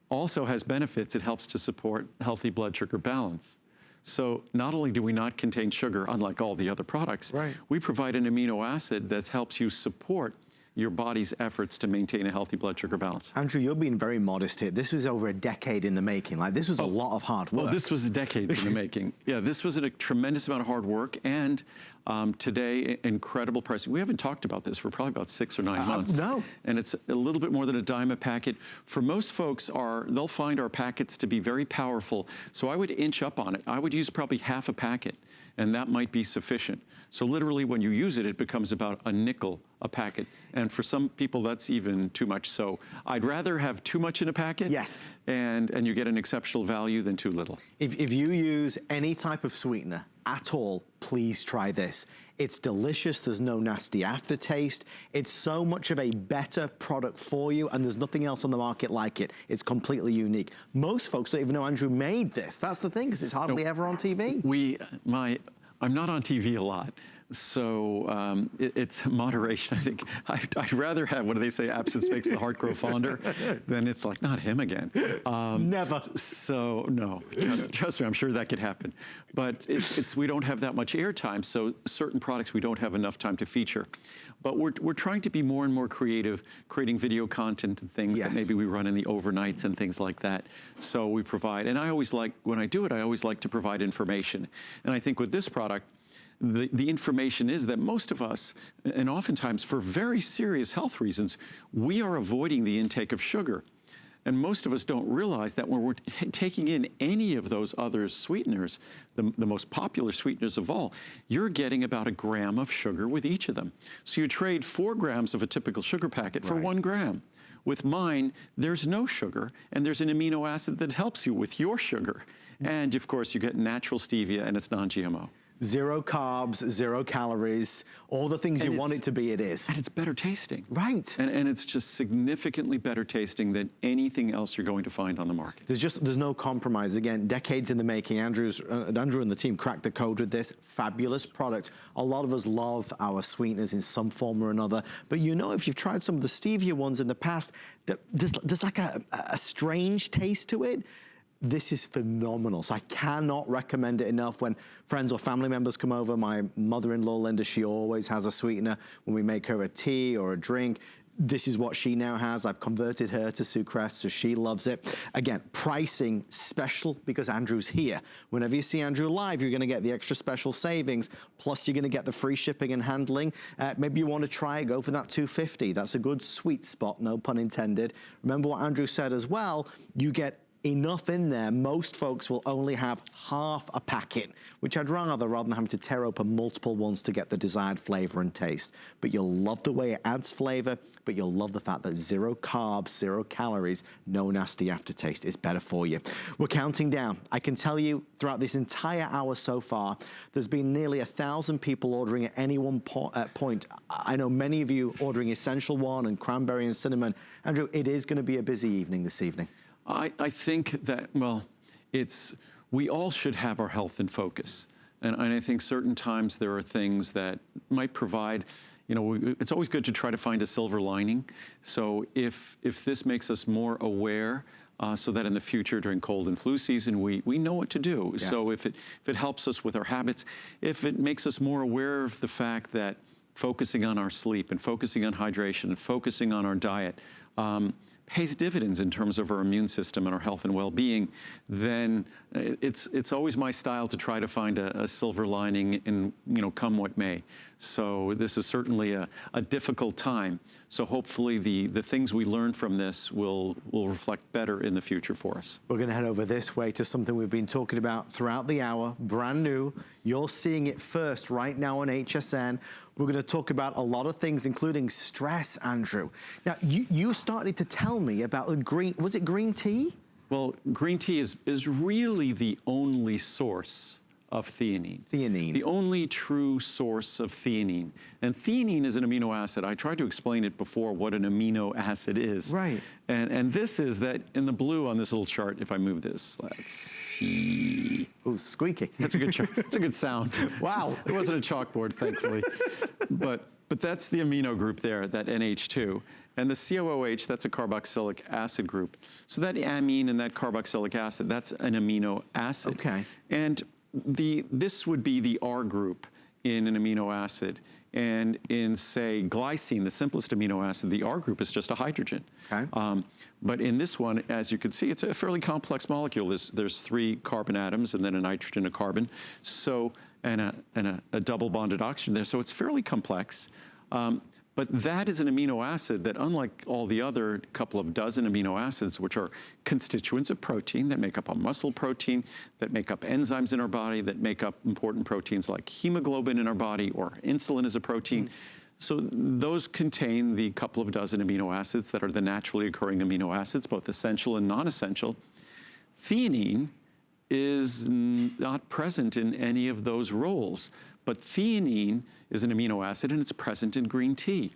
also has benefits. It helps to support healthy blood sugar balance. So not only do we not contain sugar, unlike all the other products, we provide an amino acid that helps you support your body's efforts to maintain a healthy blood sugar balance. Andrew, you're being very modest here. This was over a decade in the making. Like, this was a lot of hard work. Oh, this was decades in the making. Yeah, this was a tremendous amount of hard work, and today, incredible pricing. We haven't talked about this for probably about 6 or 9 months. No. And it's a little bit more than $0.10 a packet. For most folks, they'll find our packets to be very powerful, so I would inch up on it. I would use probably half a packet, and that might be sufficient. So literally, when you use it, it becomes about a nickel a packet. And for some people, that's even too much. So I'd rather have too much in a packet, and you get an exceptional value, than too little. If you use any type of sweetener at all, please try this. It's delicious. There's no nasty aftertaste. It's so much of a better product for you, and there's nothing else on the market like it. It's completely unique. Most folks don't even know Andrew made this. That's the thing, because it's hardly ever on TV. I'm not on TV a lot, So it's moderation. I think I'd rather have, what do they say, absence makes the heart grow fonder, than it's like, not him again. Never. So no, trust me, I'm sure that could happen. But we don't have that much airtime, so certain products we don't have enough time to feature. But we're trying to be more and more creative, creating video content and things that maybe we run in the overnights and things like that. So we provide, and I always like, when I do it, I always like to provide information. And I think with this product, the information is that most of us, and oftentimes for very serious health reasons, we are avoiding the intake of sugar. And most of us don't realize that when we're taking in any of those other sweeteners, the most popular sweeteners of all, you're getting about 1 gram of sugar with each of them. So you trade 4 grams of a typical sugar packet for 1 gram. With mine, there's no sugar, and there's an amino acid that helps you with your sugar. And of course, you get natural stevia, and it's non-GMO. 0 carbs, 0 calories, all the things you want it to be, it is. And it's better tasting. Right. And it's just significantly better tasting than anything else you're going to find on the market. There's no compromise. Again, decades in the making. Andrew and the team cracked the code with this. Fabulous product. A lot of us love our sweeteners in some form or another. But you know, if you've tried some of the stevia ones in the past, there's like a strange taste to it. This is phenomenal. So I cannot recommend it enough. When friends or family members come over, my mother-in-law, Linda, she always has a sweetener when we make her a tea or a drink. This is what she now has. I've converted her to Sucrest, so she loves it. Again, pricing special because Andrew's here. Whenever you see Andrew live, you're gonna get the extra special savings, plus you're gonna get the free shipping and handling. Maybe you wanna try it, go for that $250. That's a good sweet spot, no pun intended. Remember what Andrew said as well, you get enough in there. Most folks will only have half a packet, which I'd rather than having to tear open multiple ones to get the desired flavor and taste. But you'll love the way it adds flavor, but you'll love the fact that 0 carbs, 0 calories, no nasty aftertaste. It's better for you. We're counting down. I can tell you throughout this entire hour so far, there's been nearly 1,000 people ordering at any one point. I know many of you ordering Essential One and Cranberry and Cinnamon. Andrew, it is going to be a busy evening this evening. I think that, well, we all should have our health in focus. And I think certain times there are things that might provide, you know, it's always good to try to find a silver lining. So if this makes us more aware, so that in the future during cold and flu season, we know what to do. Yes. So if it helps us with our habits, if it makes us more aware of the fact that focusing on our sleep and focusing on hydration and focusing on our diet, pays dividends in terms of our immune system and our health and well-being, then it's always my style to try to find a silver lining in, you know, come what may. So this is certainly a difficult time. So hopefully the things we learn from this will reflect better in the future for us. We're going to head over this way to something we've been talking about throughout the hour, brand new. You're seeing it first right now on HSN. We're going to talk about a lot of things, including stress, Andrew. Now, you started to tell me about the was it green tea? Well, green tea is really the only source of theanine. Theanine. The only true source of theanine. And theanine is an amino acid. I tried to explain it before what an amino acid is. Right. And this is that in the blue on this little chart, if I move this, let's see. Ooh, squeaky. That's a good chart. It's a good sound. Wow. It wasn't a chalkboard, thankfully. But that's the amino group there, that NH2. And the COOH, that's a carboxylic acid group. So that amine and that carboxylic acid, that's an amino acid. Okay. And this would be the R group in an amino acid. And in, say, glycine, the simplest amino acid, the R group is just a hydrogen. Okay. But in this one, as you can see, it's a fairly complex molecule. There's 3 carbon atoms and then a nitrogen, a carbon, so and a double bonded oxygen there. So it's fairly complex. But that is an amino acid that, unlike all the other couple of dozen amino acids, which are constituents of protein that make up a muscle protein, that make up enzymes in our body, that make up important proteins like hemoglobin in our body, or insulin is a protein. So those contain the couple of dozen amino acids that are the naturally occurring amino acids, both essential and non-essential. Theanine is not present in any of those roles, but theanine is an amino acid and it's present in green tea.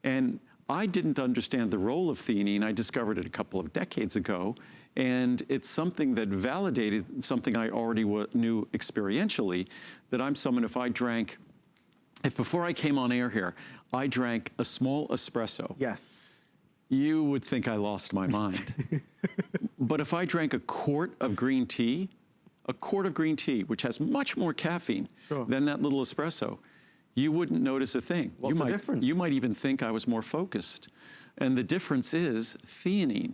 And I didn't understand the role of theanine. I discovered it a couple of decades ago, and it's something that validated something I already knew experientially, that I'm someone, if I drank if before I came on air here, I drank a small espresso, Yes. you would think I lost my mind. But if I drank a quart of green tea, which has much more caffeine than that little espresso, you wouldn't notice a thing. What's the difference? You might even think I was more focused. And the difference is theanine.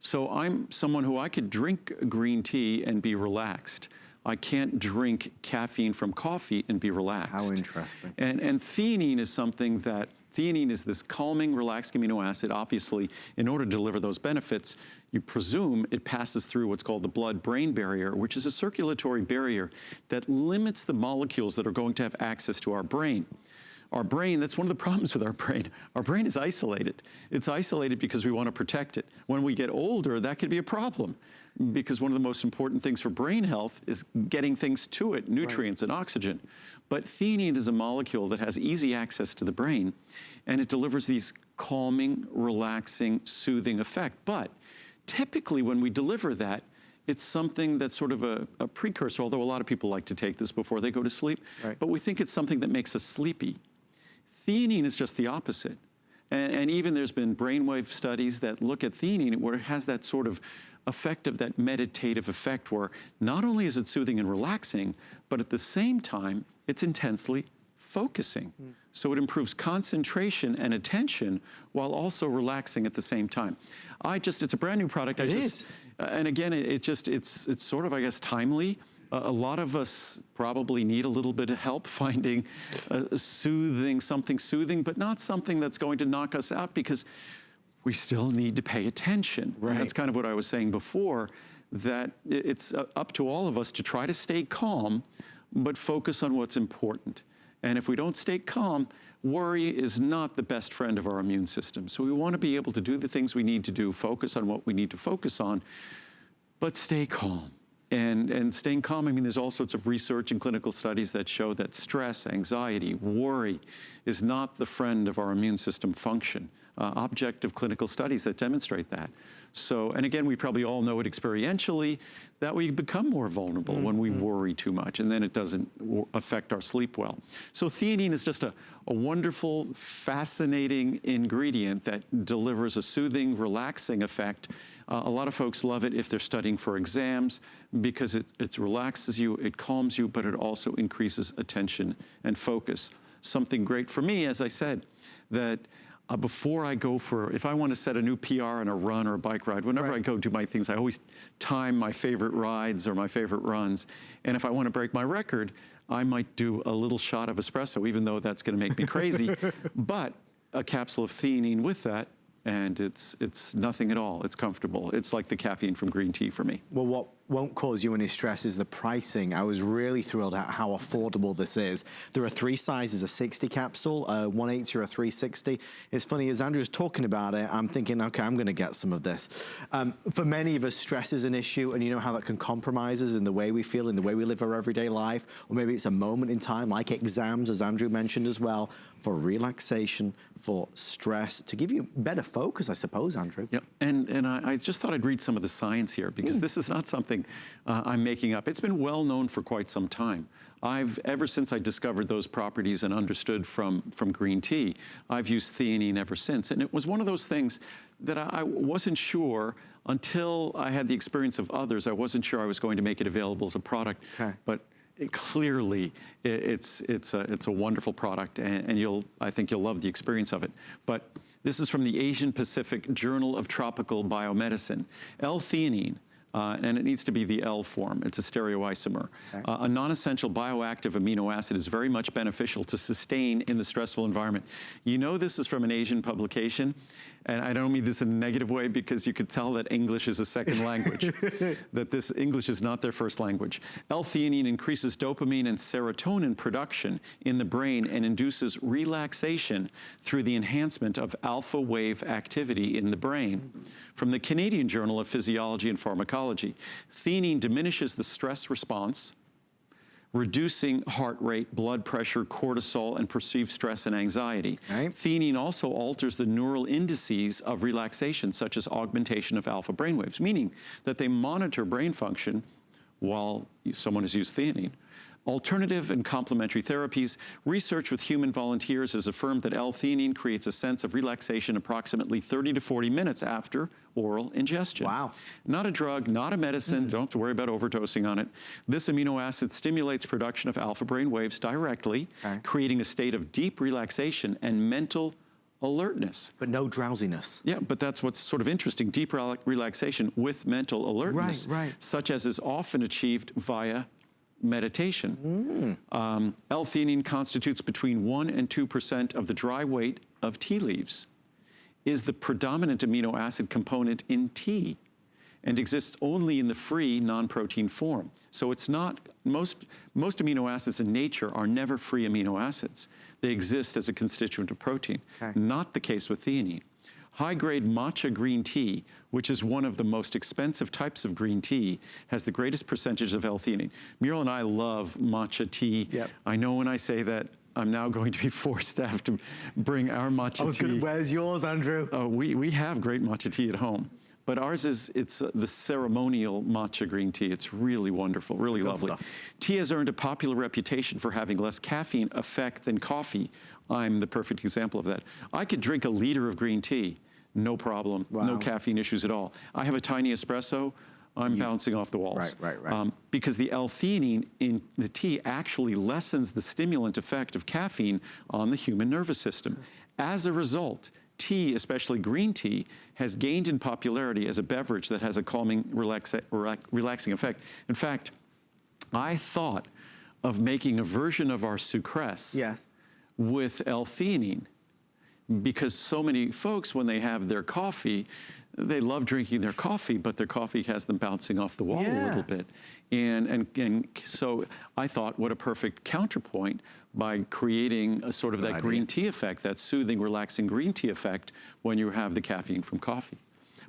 So I'm someone who I could drink green tea and be relaxed. I can't drink caffeine from coffee and be relaxed. How interesting. And theanine is something that, theanine is this calming, relaxing amino acid. Obviously, in order to deliver those benefits, you presume it passes through what's called the blood-brain barrier, which is a circulatory barrier that limits the molecules that are going to have access to our brain. Our brain, that's one of the problems with our brain. Our brain is isolated. It's isolated because we want to protect it. When we get older, that could be a problem because one of the most important things for brain health is getting things to it, nutrients and oxygen. But theanine is a molecule that has easy access to the brain, and it delivers these calming, relaxing, soothing effect. But typically when we deliver that, it's something that's sort of a precursor, although a lot of people like to take this before they go to sleep, but we think it's something that makes us sleepy. Theanine is just the opposite. And even there's been brainwave studies that look at theanine where it has that sort of effect of that meditative effect where not only is it soothing and relaxing, but at the same time, it's intensely focusing. So it improves concentration and attention while also relaxing at the same time. It's a brand new product. It is. And again, it's sort of, I guess, timely. A lot of us probably need a little bit of help finding something soothing, but not something that's going to knock us out because we still need to pay attention. Right. And that's kind of what I was saying before, that it's up to all of us to try to stay calm, but focus on what's important. And if we don't stay calm, worry is not the best friend of our immune system. So we want to be able to do the things we need to do, focus on what we need to focus on, but stay calm. And staying calm, I mean, there's all sorts of research and clinical studies that show that stress, anxiety, worry is not the friend of our immune system function. Objective clinical studies that demonstrate that. So, and again, we probably all know it experientially, that we become more vulnerable when we worry too much, and then it doesn't affect our sleep well. So theanine is just a wonderful, fascinating ingredient that delivers a soothing, relaxing effect. A lot of folks love it if they're studying for exams because it relaxes you, it calms you, but it also increases attention and focus. Something great for me, as I said, that before I go if I want to set a new PR on a run or a bike ride, whenever I go do my things, I always time my favorite rides or my favorite runs. And if I want to break my record, I might do a little shot of espresso, even though that's going to make me crazy. But a capsule of theanine with that, and it's nothing at all. It's comfortable. It's like the caffeine from green tea for me. Well, what won't cause you any stress is the pricing. I was really thrilled at how affordable this is. There are 3 sizes, a 60 capsule, a 180 or a 360. It's funny, as Andrew's talking about it, I'm thinking, okay, I'm gonna get some of this. For many of us, stress is an issue, and you know how that can compromise us in the way we feel, in the way we live our everyday life, or maybe it's a moment in time, like exams, as Andrew mentioned as well, for relaxation, for stress, to give you better focus, I suppose, Andrew. Yeah, and I just thought I'd read some of the science here because this is not something I'm making up. It's been well known for quite some time. Ever since I discovered those properties and understood from green tea, I've used theanine ever since. And it was one of those things that I wasn't sure until I had the experience of others. I wasn't sure I was going to make it available as a product, but clearly it's a wonderful product, and I think you'll love the experience of it. But this is from the Asian Pacific Journal of Tropical Biomedicine. L-theanine, and it needs to be the L form. It's a stereoisomer. A non-essential bioactive amino acid is very much beneficial to sustain in the stressful environment. You know this is from an Asian publication, and I don't mean this in a negative way because you could tell that English is a second language, that this English is not their first language. L-theanine increases dopamine and serotonin production in the brain and induces relaxation through the enhancement of alpha wave activity in the brain. From the Canadian Journal of Physiology and Pharmacology, theanine diminishes the stress response, reducing heart rate, blood pressure, cortisol, and perceived stress and anxiety. Theanine also alters the neural indices of relaxation, such as augmentation of alpha brainwaves, meaning that they monitor brain function while someone has used theanine. Alternative and complementary therapies. Research with human volunteers has affirmed that L-theanine creates a sense of relaxation approximately 30 to 40 minutes after oral ingestion. Wow. Not a drug, not a medicine, don't have to worry about overdosing on it. This amino acid stimulates production of alpha brain waves directly, creating a state of deep relaxation and mental alertness. But no drowsiness. Yeah, but that's what's sort of interesting, deep relaxation with mental alertness, such as is often achieved via meditation. L-theanine constitutes between 1 and 2% of the dry weight of tea leaves, is the predominant amino acid component in tea, and exists only in the free non-protein form. So it's not, most amino acids in nature are never free amino acids. They exist as a constituent of protein. Not the case with theanine. High-grade matcha green tea, which is one of the most expensive types of green tea, has the greatest percentage of L-theanine. Muriel and I love matcha tea. I know when I say that, I'm now going to be forced to have to bring our matcha tea. Where's yours, Andrew? We have great matcha tea at home. But ours it's the ceremonial matcha green tea. It's really wonderful, really lovely. Stuff. Tea has earned a popular reputation for having less caffeine effect than coffee. I'm the perfect example of that. I could drink a liter of green tea, no problem, no caffeine issues at all. I have a tiny espresso, I'm bouncing off the walls. Because the L-theanine in the tea actually lessens the stimulant effect of caffeine on the human nervous system. As a result, tea, especially green tea, has gained in popularity as a beverage that has a calming, relaxing effect. In fact, I thought of making a version of our sucrase with L-theanine, because so many folks, when they have their coffee, they love drinking their coffee, but their coffee has them bouncing off the wall a little bit. And so I thought, what a perfect counterpoint by creating a sort of that green tea effect, that soothing, relaxing green tea effect when you have the caffeine from coffee.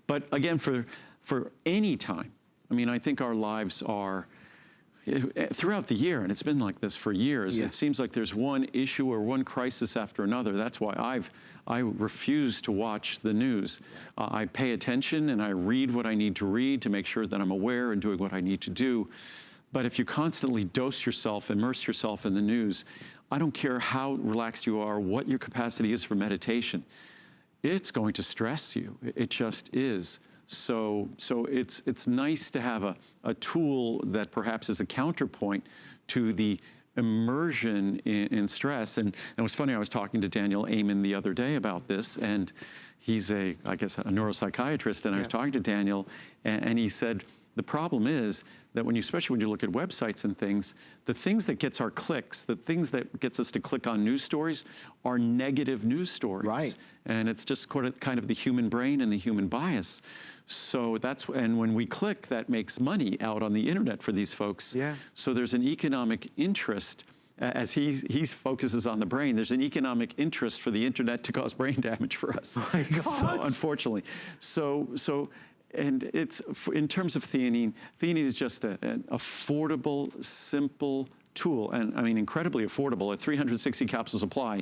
But again, for any time, I mean, I think our lives are, throughout the year, and it's been like this for years, it seems like there's one issue or one crisis after another. That's why I refuse to watch the news. I pay attention and I read what I need to read to make sure that I'm aware and doing what I need to do. But if you constantly dose yourself, immerse yourself in the news, I don't care how relaxed you are, what your capacity is for meditation, it's going to stress you. It just is. So it's nice to have a tool that perhaps is a counterpoint to the immersion in stress. And it was funny, I was talking to Daniel Amen the other day about this, and he's I guess a neuropsychiatrist, and I was talking to Daniel, and he said, the problem is that especially when you look at websites and things, the things that gets our clicks, the things that gets us to click on news stories are negative news stories. And it's just kind of the human brain and the human bias. So and when we click, that makes money out on the internet for these folks. So there's an economic interest, as he focuses on the brain, there's an economic interest for the internet to cause brain damage for us. Oh my God. So unfortunately. And it's, in terms of theanine, theanine is just an affordable, simple tool, and I mean incredibly affordable. At 360 capsules apply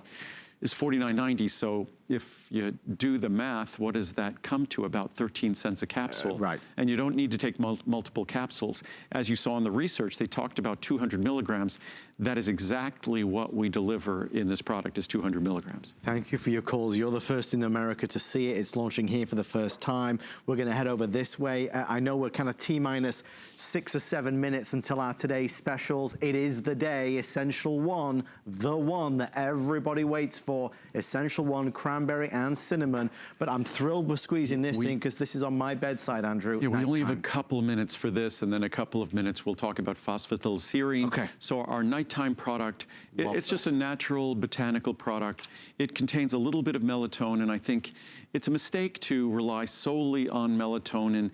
is $49.90. So if you do the math, what does that come to? About 13 cents a capsule. And you don't need to take multiple capsules. As you saw in the research, they talked about 200 milligrams. That is exactly what we deliver in this product, is 200 milligrams. Thank you for your calls. You're the first in America to see it. It's launching here for the first time. We're going to head over this way. I know we're kind of T-minus 6 or 7 minutes until our today's specials. It is the day, Essential One, the one that everybody waits for. Essential One, cranberry and cinnamon. But I'm thrilled we're squeezing this in, because this is on my bedside, Andrew. Yeah, we only have a couple of minutes for this, and then a couple of minutes we'll talk about phosphatidylserine. So our nighttime product, it's just a natural botanical product. It contains a little bit of melatonin. I think it's a mistake to rely solely on melatonin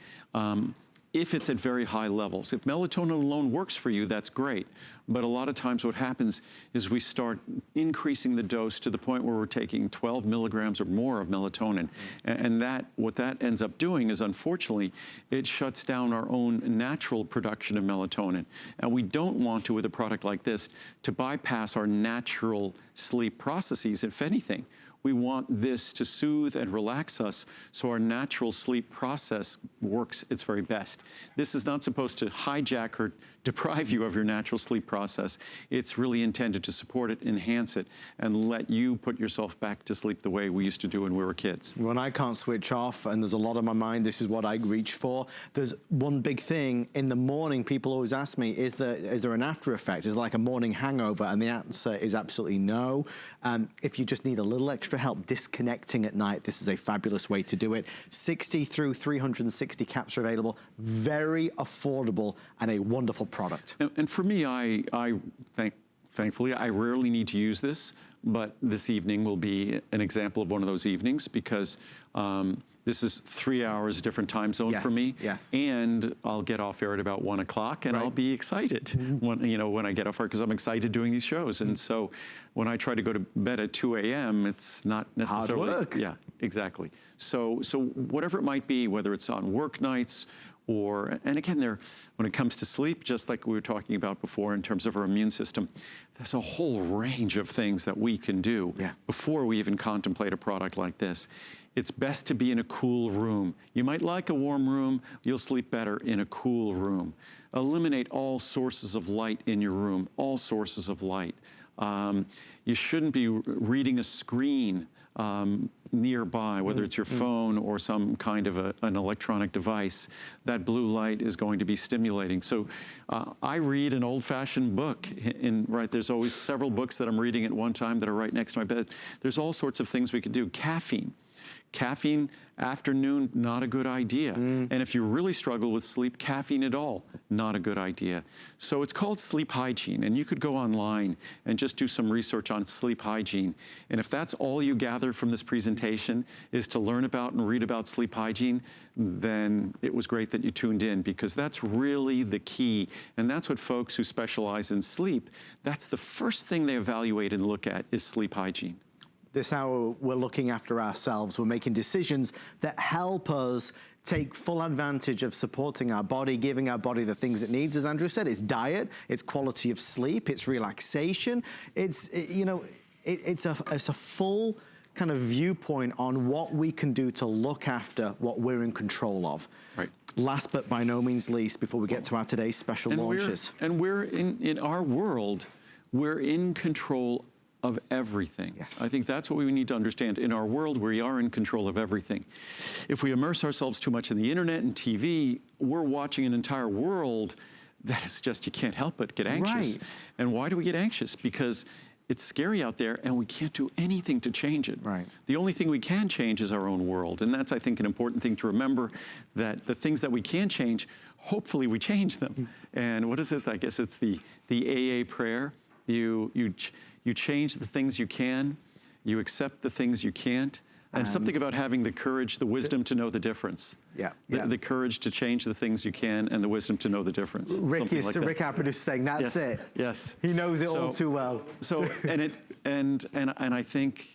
if it's at very high levels. If melatonin alone works for you, that's great. But a lot of times what happens is we start increasing the dose to the point where we're taking 12 milligrams or more of melatonin. And what that ends up doing is, unfortunately, it shuts down our own natural production of melatonin. And we don't want to, with a product like this, to bypass our natural sleep processes. If anything, We want this to soothe and relax us so our natural sleep process works its very best. This is not supposed to hijack or deprive you of your natural sleep process. It's really intended to support it, enhance it, and let you put yourself back to sleep the way we used to do when we were kids. When I can't switch off and there's a lot on my mind, this is what I reach for. There's one big thing in the morning. People always ask me, is there an after effect? Is there like a morning hangover? And the answer is absolutely no. If you just need a little extra help disconnecting at night, this is a fabulous way to do it. 60 through 360 caps are available. Very affordable and a wonderful product. And for me, thankfully, I rarely need to use this, but this evening will be an example of one of those evenings because this is 3 hours different time zone for me. Yes. And I'll get off air at about 1 o'clock and I'll be excited when I get off air because I'm excited doing these shows. And so when I try to go to bed at 2 a.m., it's not necessarily hard work. Yeah, exactly. So whatever it might be, whether it's on work nights and again, when it comes to sleep, just like we were talking about before in terms of our immune system, there's a whole range of things that we can do before we even contemplate a product like this. It's best to be in a cool room. You might like a warm room, you'll sleep better in a cool room. Eliminate all sources of light in your room, all sources of light. You shouldn't be reading a screen nearby, whether it's your phone or some kind of an electronic device. That blue light is going to be stimulating. So I read an old-fashioned book. There's always several books that I'm reading at one time that are right next to my bed. There's all sorts of things we could do. Caffeine, afternoon, not a good idea. And if you really struggle with sleep, caffeine at all, not a good idea. So it's called sleep hygiene, and you could go online and just do some research on sleep hygiene. And if that's all you gather from this presentation is to learn about and read about sleep hygiene, then it was great that you tuned in because that's really the key. And that's what folks who specialize in sleep, that's the first thing they evaluate and look at is sleep hygiene. This hour, we're looking after ourselves. We're making decisions that help us take full advantage of supporting our body, giving our body the things it needs. As Andrew said, it's diet, it's quality of sleep, it's relaxation. It's a full kind of viewpoint on what we can do to look after what we're in control of. Right. Last but by no means least, before we get to our today's special launches. We're in our world, we're in control of everything. Yes. I think that's what we need to understand. In our world, we are in control of everything. If we immerse ourselves too much in the internet and TV, we're watching an entire world that is just, you can't help but get anxious. Right. And why do we get anxious? Because it's scary out there and we can't do anything to change it. Right. The only thing we can change is our own world. And that's, I think, an important thing to remember, that the things that we can change, hopefully we change them. And what is it? I guess it's the AA prayer. You change the things you can, you accept the things you can't, and something about having the courage, the wisdom to know the difference. The courage to change the things you can and the wisdom to know the difference. Rick, our producer, saying that's it. Yes. He knows it all too well. So, and I think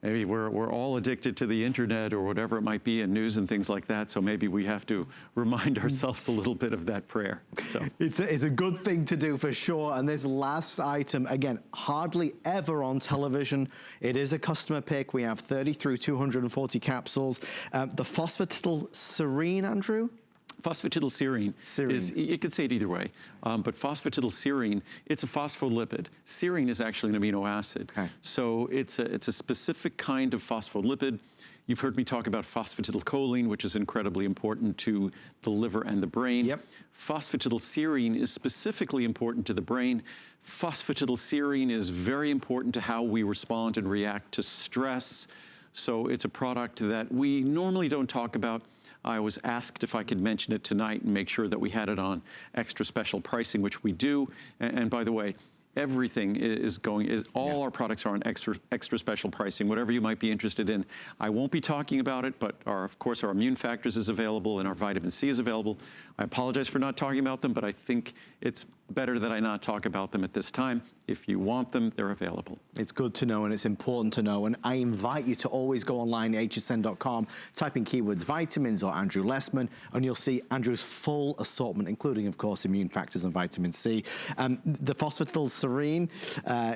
maybe we're all addicted to the internet or whatever it might be, and news and things like that. So maybe we have to remind ourselves a little bit of that prayer. So it's a good thing to do for sure. And this last item, again, hardly ever on television. It is a customer pick. We have 30 through 240 capsules. The Phosphatidyl Serene, Andrew? Phosphatidylserine is, you could say it either way, but phosphatidylserine, it's a phospholipid. Serine is actually an amino acid. Okay. So it's a specific kind of phospholipid. You've heard me talk about phosphatidylcholine, which is incredibly important to the liver and the brain. Yep. Phosphatidylserine is specifically important to the brain. Phosphatidylserine is very important to how we respond and react to stress. So it's a product that we normally don't talk about. I was asked if I could mention it tonight and make sure that we had it on extra special pricing, which we do. And by the way, everything all our products are on extra special pricing, whatever you might be interested in. I won't be talking about it, but of course our immune factors is available and our vitamin C is available. I apologize for not talking about them, but I think it's better that I not talk about them at this time. If you want them, they're available. It's good to know and it's important to know. And I invite you to always go online, hsn.com, type in keywords vitamins or Andrew Lessman, and you'll see Andrew's full assortment, including, of course, immune factors and vitamin C. The Phosphatidyl Serene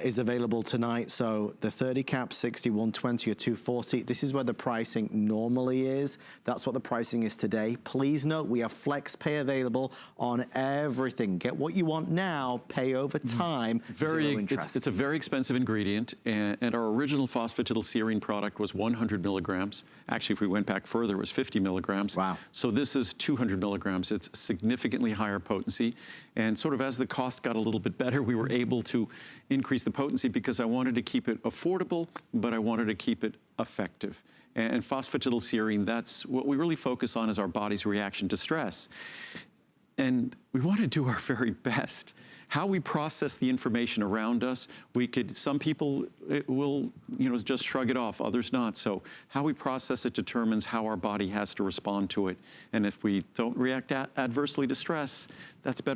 is available tonight. So the 30 cap, 60, 120, or 240. This is where the pricing normally is. That's what the pricing is today. Please note, we have flex pay available on everything. Get what you want now, pay over time, zero interest. It's a very expensive ingredient, and our original phosphatidylserine product was 100 milligrams. Actually, if we went back further, it was 50 milligrams. Wow. So this is 200 milligrams. It's significantly higher potency. And sort of as the cost got a little bit better, we were able to increase the potency because I wanted to keep it affordable, but I wanted to keep it effective. And phosphatidylserine, that's what we really focus on, is our body's reaction to stress. And we want to do our very best. How we process the information around us, some people will, just shrug it off, others not. So how we process it determines how our body has to respond to it. And if we don't react adversely to stress, that's better.